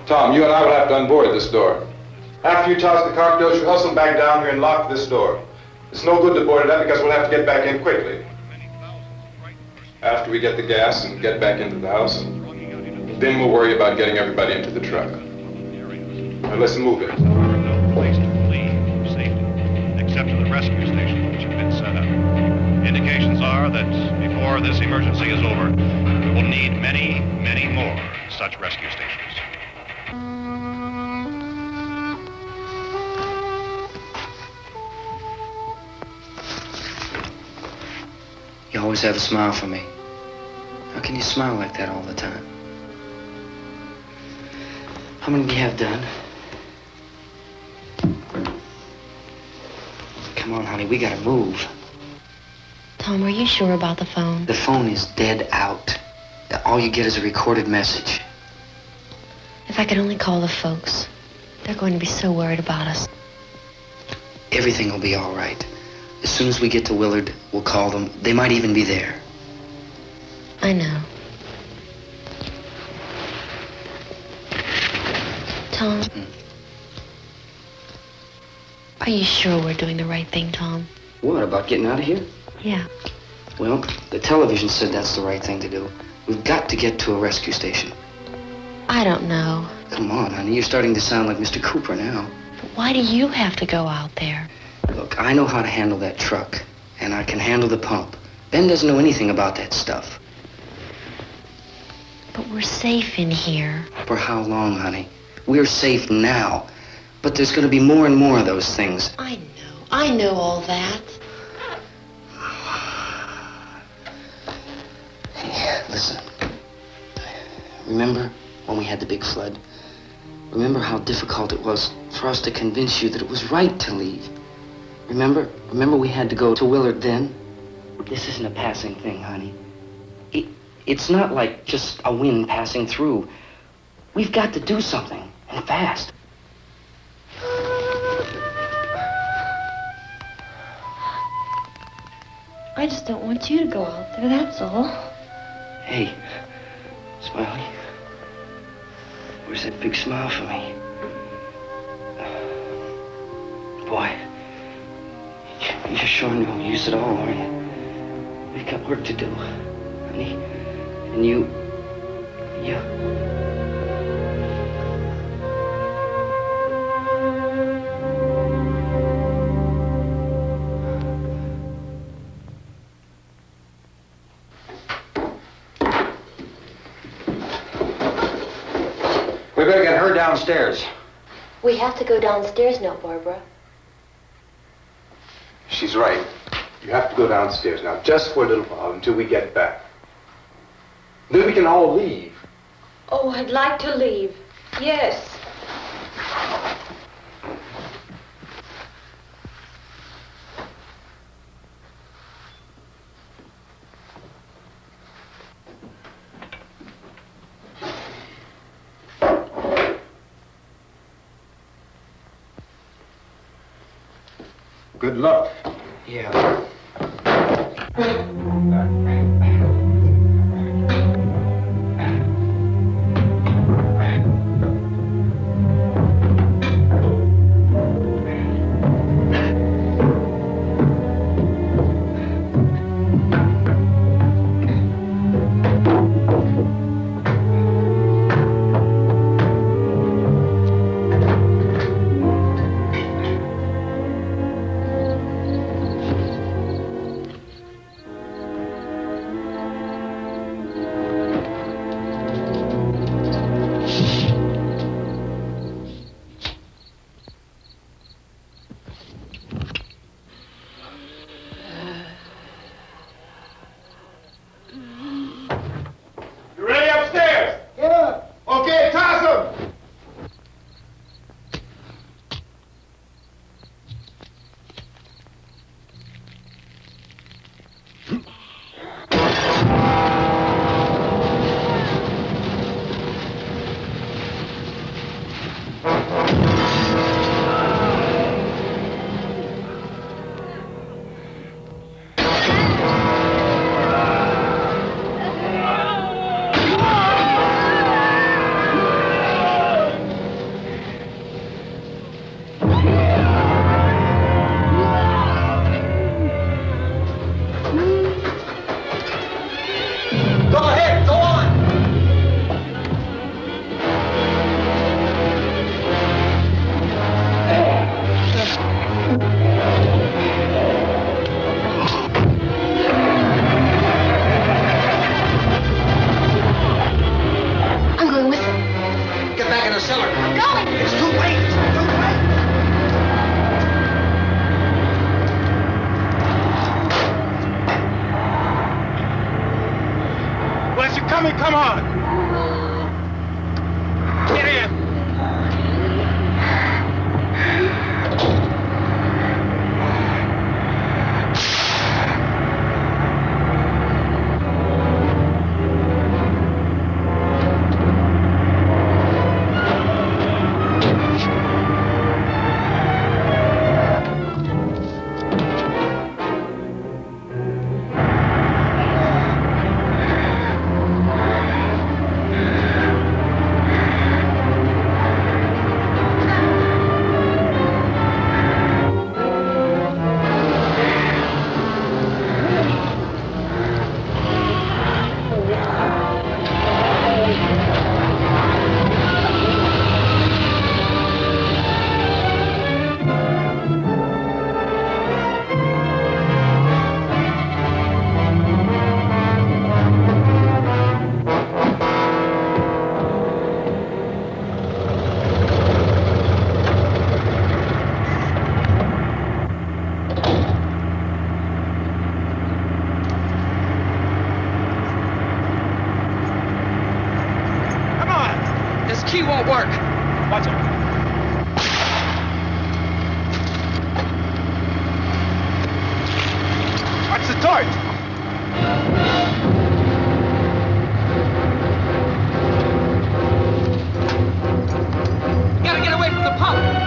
Tom, you and I will have to unboard this door. After you toss the cocktails, you hustle back down here and lock this door. It's no good to board it up because we'll have to get back in quickly. After we get the gas and get back into the house, then we'll worry about getting everybody into the truck. Now let's move it. No place to flee for safety, except to the rescue station which have been set up. Indications are that before this emergency is over, we will need many, many more such rescue stations. You always have a smile for me. How can you smile like that all the time? How many do you have done? Come on, honey, we gotta move. Tom, are you sure about the phone? The phone is dead out. All you get is a recorded message. If I could only call the folks. They're going to be so worried about us. Everything will be all right. As soon as we get to Willard, we'll call them. They might even be there. I know. Tom? Are you sure we're doing the right thing, Tom? What, about getting out of here? Yeah. Well, the television said that's the right thing to do. We've got to get to a rescue station. I don't know. Come on, honey, you're starting to sound like Mr. Cooper now. But why do you have to go out there? Look, I know how to handle that truck, and I can handle the pump. Ben doesn't know anything about that stuff. But we're safe in here. For how long, honey? We're safe now. But there's going to be more and more of those things. I know all that. Hey, listen. Remember when we had the big flood? Remember how difficult it was for us to convince you that it was right to leave? Remember we had to go to Willard then? This isn't a passing thing, honey. It's not like just a wind passing through. We've got to do something, and fast. I just don't want you to go out there, that's all. Hey, Smiley. Where's that big smile for me? Boy, you're sure no use at all, aren't you? We've got work to do, honey. And you... We better get her downstairs. We have to go downstairs now, Barbara. She's right. You have to go downstairs now, just for a little while, until we get back. Then we can all leave. Oh, I'd like to leave. Yes. Good luck. Yeah. Come on! Get in! Key won't work. Watch it. Watch the torch. Gotta get away from the pump.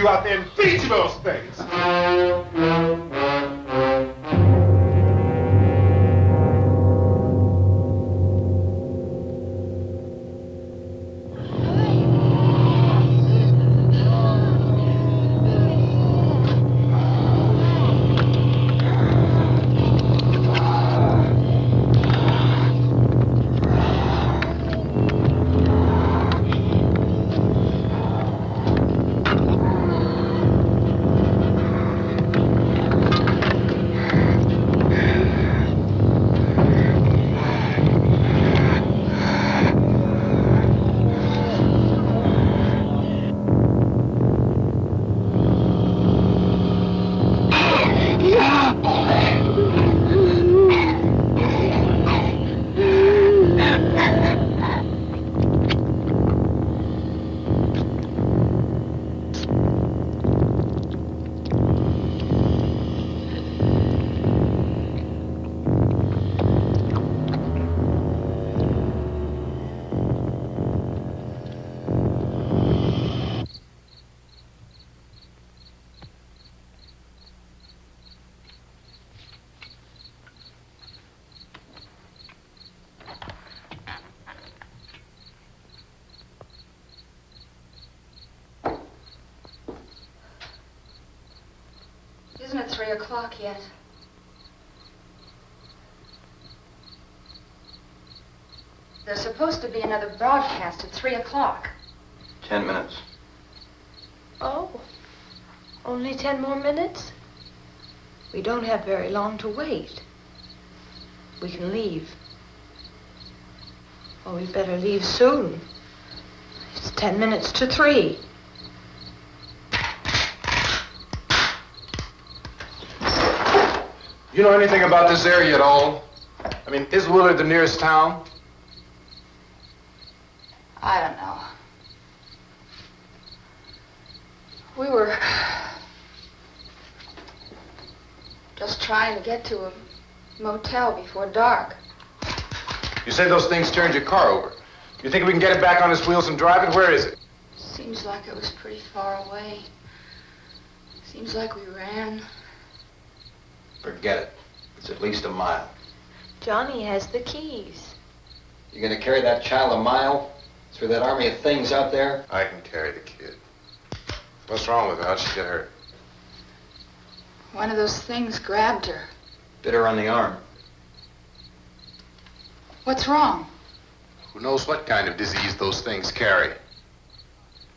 you out there and feed you those things. Isn't it 3 o'clock yet? There's supposed to be another broadcast at 3 o'clock. 10 minutes. Oh, only 10 more minutes? We don't have very long to wait. We can leave. Oh, we'd better leave soon. It's 10 minutes to 3. You know anything about this area at all? I mean, is Willard the nearest town? I don't know. We were just trying to get to a motel before dark. You say those things turned your car over. You think we can get it back on its wheels and drive it? Where is it? Seems like it was pretty far away. Seems like we ran. Forget it. It's at least a mile. Johnny has the keys. You gonna carry that child a mile through that army of things out there? I can carry the kid. What's wrong with her? How'd she get hurt? One of those things grabbed her. Bit her on the arm. What's wrong? Who knows what kind of disease those things carry?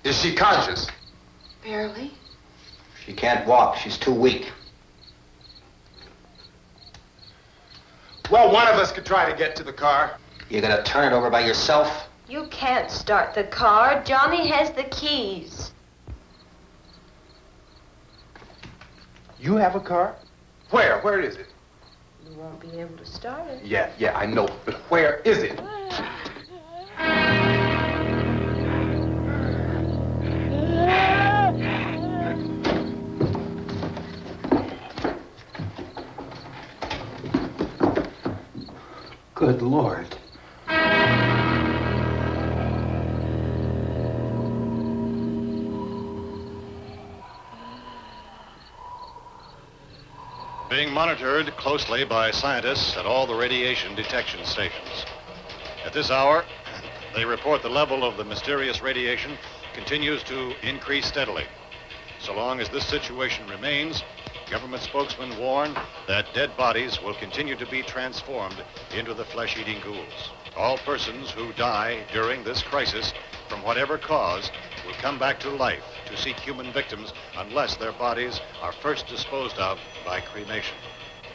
Is she conscious? Barely. She can't walk. She's too weak. Well, one of us could try to get to the car. You gonna turn it over by yourself? You can't start the car. Johnny has the keys. You have a car? Where? Where is it? You won't be able to start it. Yeah, I know. But where is it? Good Lord. Being monitored closely by scientists at all the radiation detection stations. At this hour, they report the level of the mysterious radiation continues to increase steadily. So long as this situation remains, government spokesmen warn that dead bodies will continue to be transformed into the flesh-eating ghouls. All persons who die during this crisis, from whatever cause, will come back to life to seek human victims unless their bodies are first disposed of by cremation.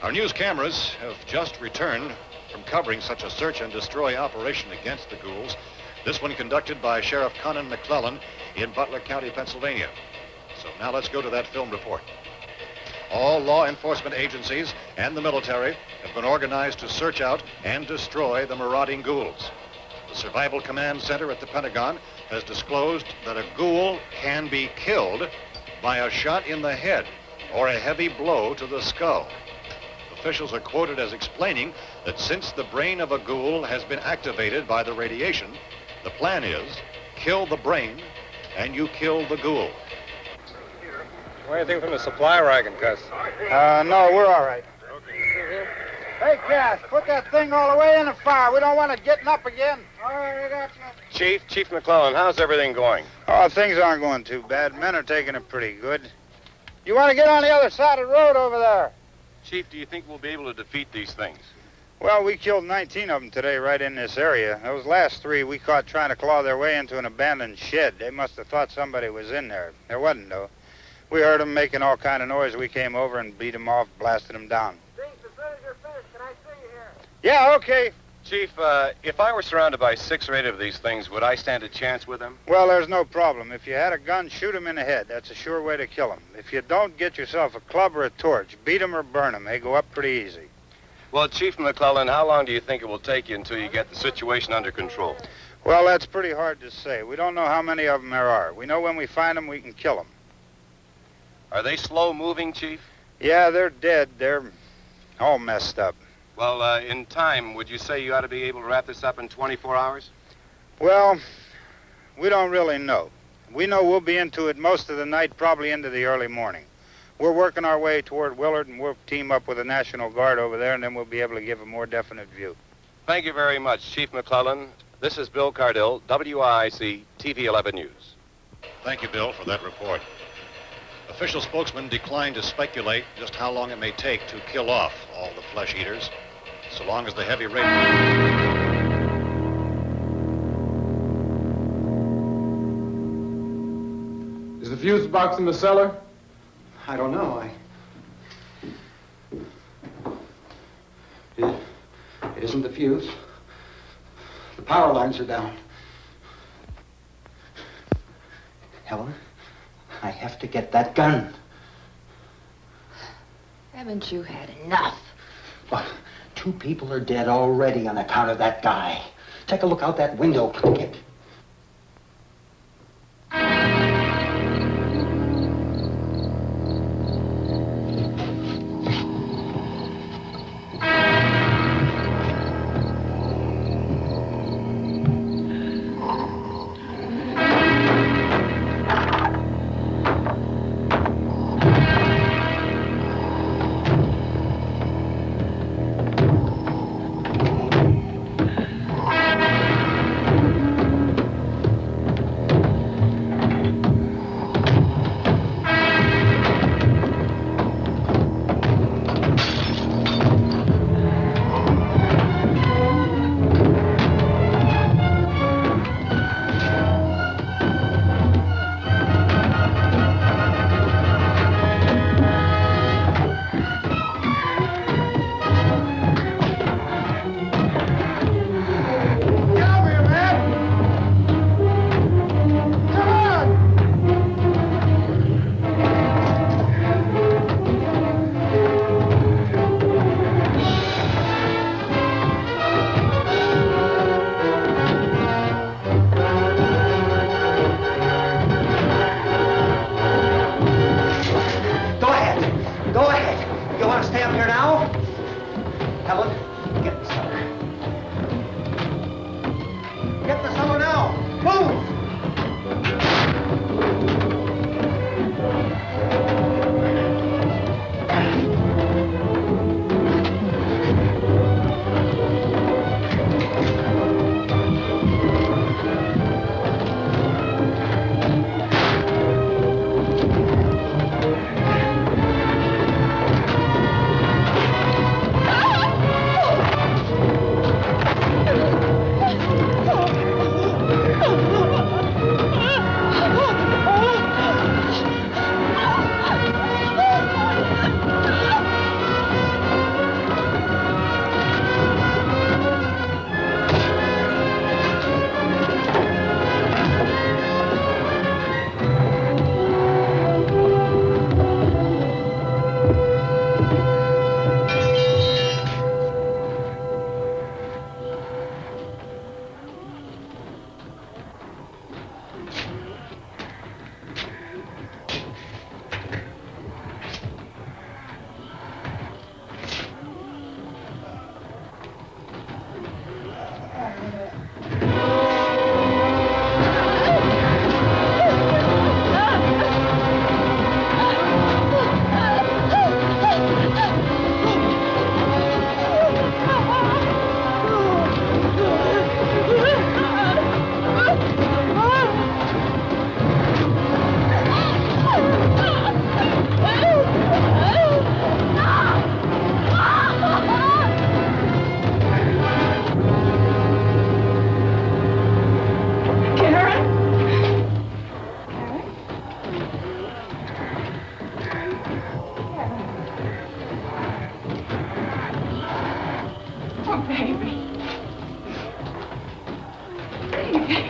Our news cameras have just returned from covering such a search and destroy operation against the ghouls, this one conducted by Sheriff Conan McClellan in Butler County, Pennsylvania. So now let's go to that film report. All law enforcement agencies and the military have been organized to search out and destroy the marauding ghouls. The Survival Command Center at the Pentagon has disclosed that a ghoul can be killed by a shot in the head or a heavy blow to the skull. Officials are quoted as explaining that since the brain of a ghoul has been activated by the radiation, the plan is kill the brain and you kill the ghoul. Want anything from the supply wagon, Cuss? No, we're all right. Hey, Cass, put that thing all the way in the fire. We don't want it getting up again. All right, I got you. Chief McClellan, how's everything going? Oh, things aren't going too bad. Men are taking it pretty good. You want to get on the other side of the road over there? Chief, do you think we'll be able to defeat these things? Well, we killed 19 of them today right in this area. Those last 3 we caught trying to claw their way into an abandoned shed. They must have thought somebody was in there. There wasn't, though. We heard them making all kind of noise. We came over and beat them off, blasted them down. As soon as you're finished, can I see you here? Yeah, okay. Chief, if I were surrounded by 6 or 8 of these things, would I stand a chance with them? Well, there's no problem. If you had a gun, shoot them in the head. That's a sure way to kill them. If you don't, get yourself a club or a torch. Beat them or burn them. They go up pretty easy. Well, Chief McClellan, how long do you think it will take you until you get the situation under control? Well, that's pretty hard to say. We don't know how many of them there are. We know when we find them, we can kill them. Are they slow-moving, Chief? Yeah, they're dead. They're all messed up. Well, in time, would you say you ought to be able to wrap this up in 24 hours? Well, we don't really know. We know we'll be into it most of the night, probably into the early morning. We're working our way toward Willard, and we'll team up with the National Guard over there, and then we'll be able to give a more definite view. Thank you very much, Chief McClellan. This is Bill Cardill, WIC TV 11 News. Thank you, Bill, for that report. Official spokesman declined to speculate just how long it may take to kill off all the flesh eaters, so long as the heavy rain... Is the fuse box in the cellar? I don't know. It isn't the fuse. The power lines are down. Helen, I have to get that gun. Haven't you had enough? But 2 people are dead already on account of that guy. Take a look out that window. Get... Oh, baby. Baby.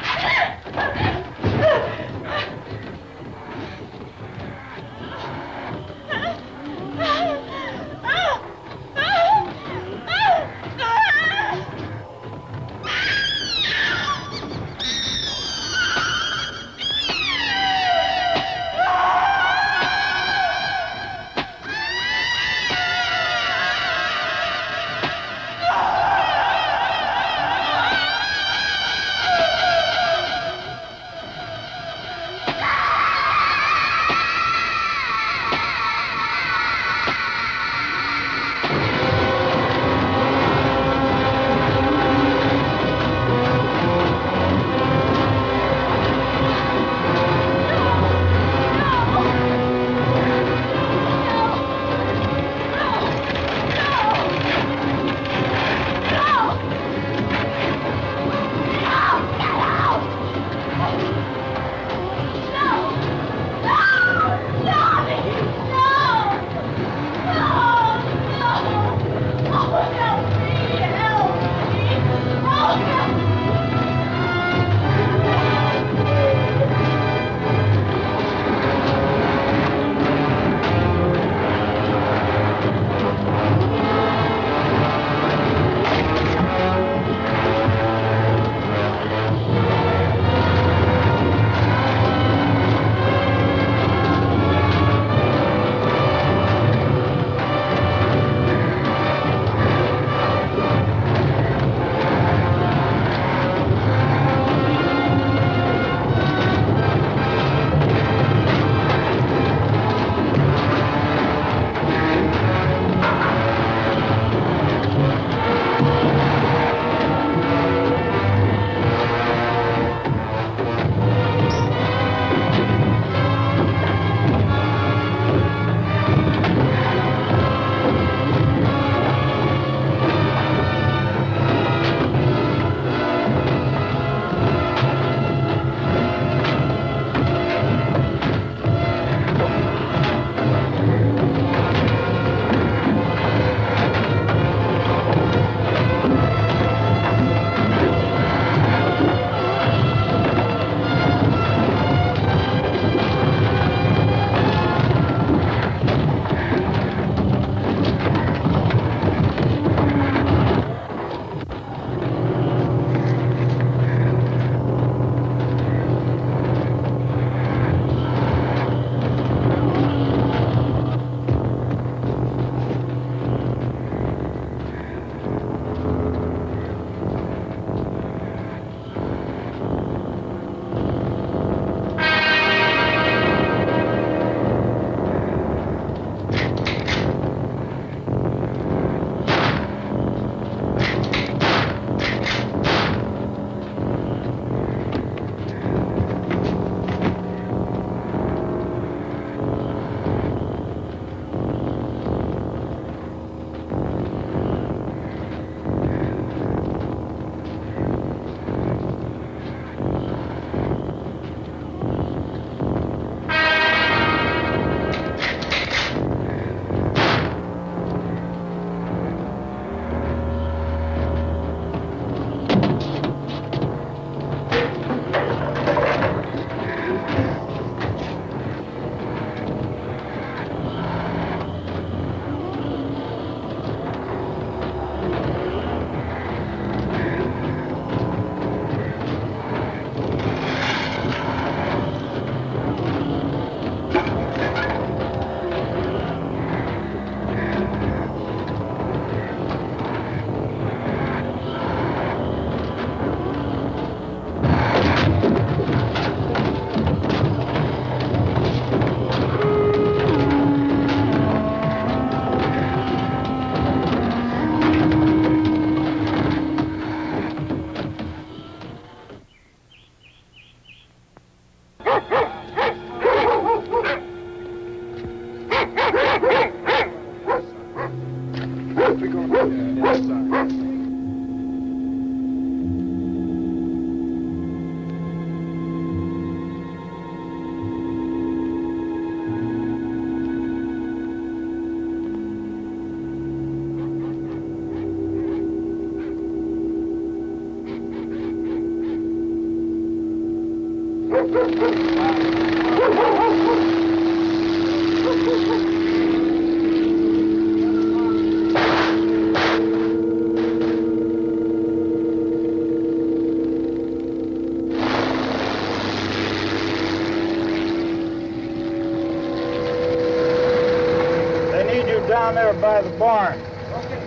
by the barn. Okay.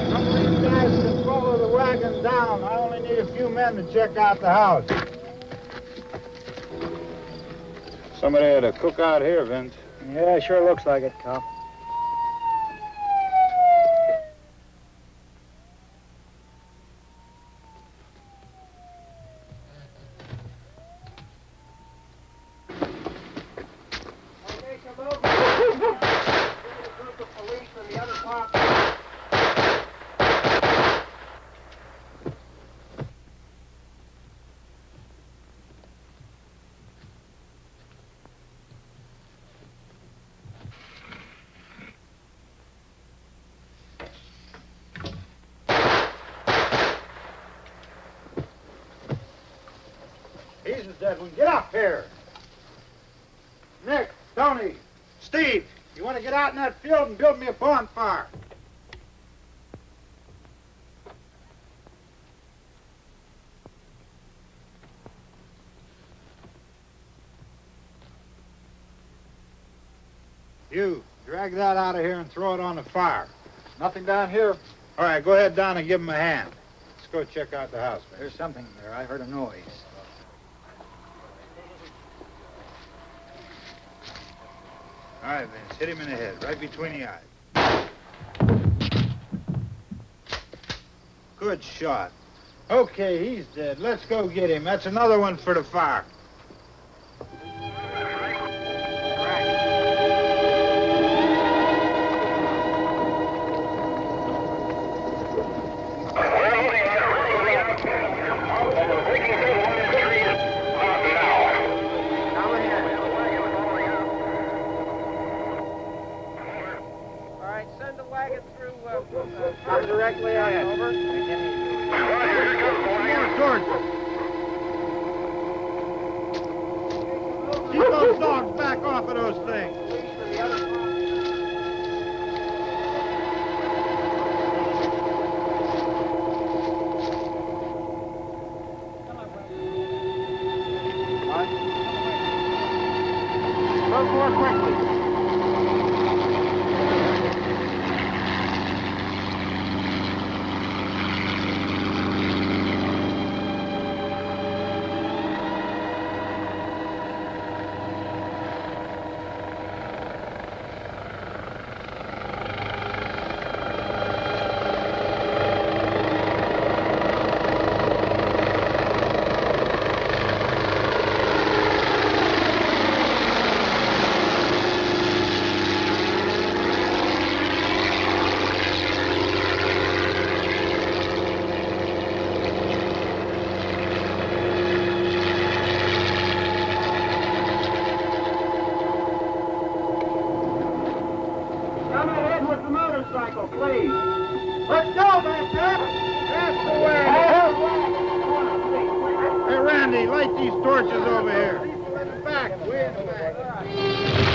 Some of these guys can follow the wagon down. I only need a few men to check out the house. Somebody had a cookout here, Vince. Yeah, sure looks like it, Cop. He's a dead one. Get up here. Nick, Tony, Steve, you want to get out in that field and build me a bonfire? You, drag that out of here and throw it on the fire. Nothing down here? All right, go ahead down and give him a hand. Let's go check out the house. There's something there. I heard a noise. All right, Vince, hit him in the head, right between the eyes. Good shot. Okay, he's dead. Let's go get him. That's another one for the fire. Come directly ahead. Over. More torches. Keep those dogs back off of those things. Go more quickly. Hey, Randy, light these torches over here. Back, way in the back.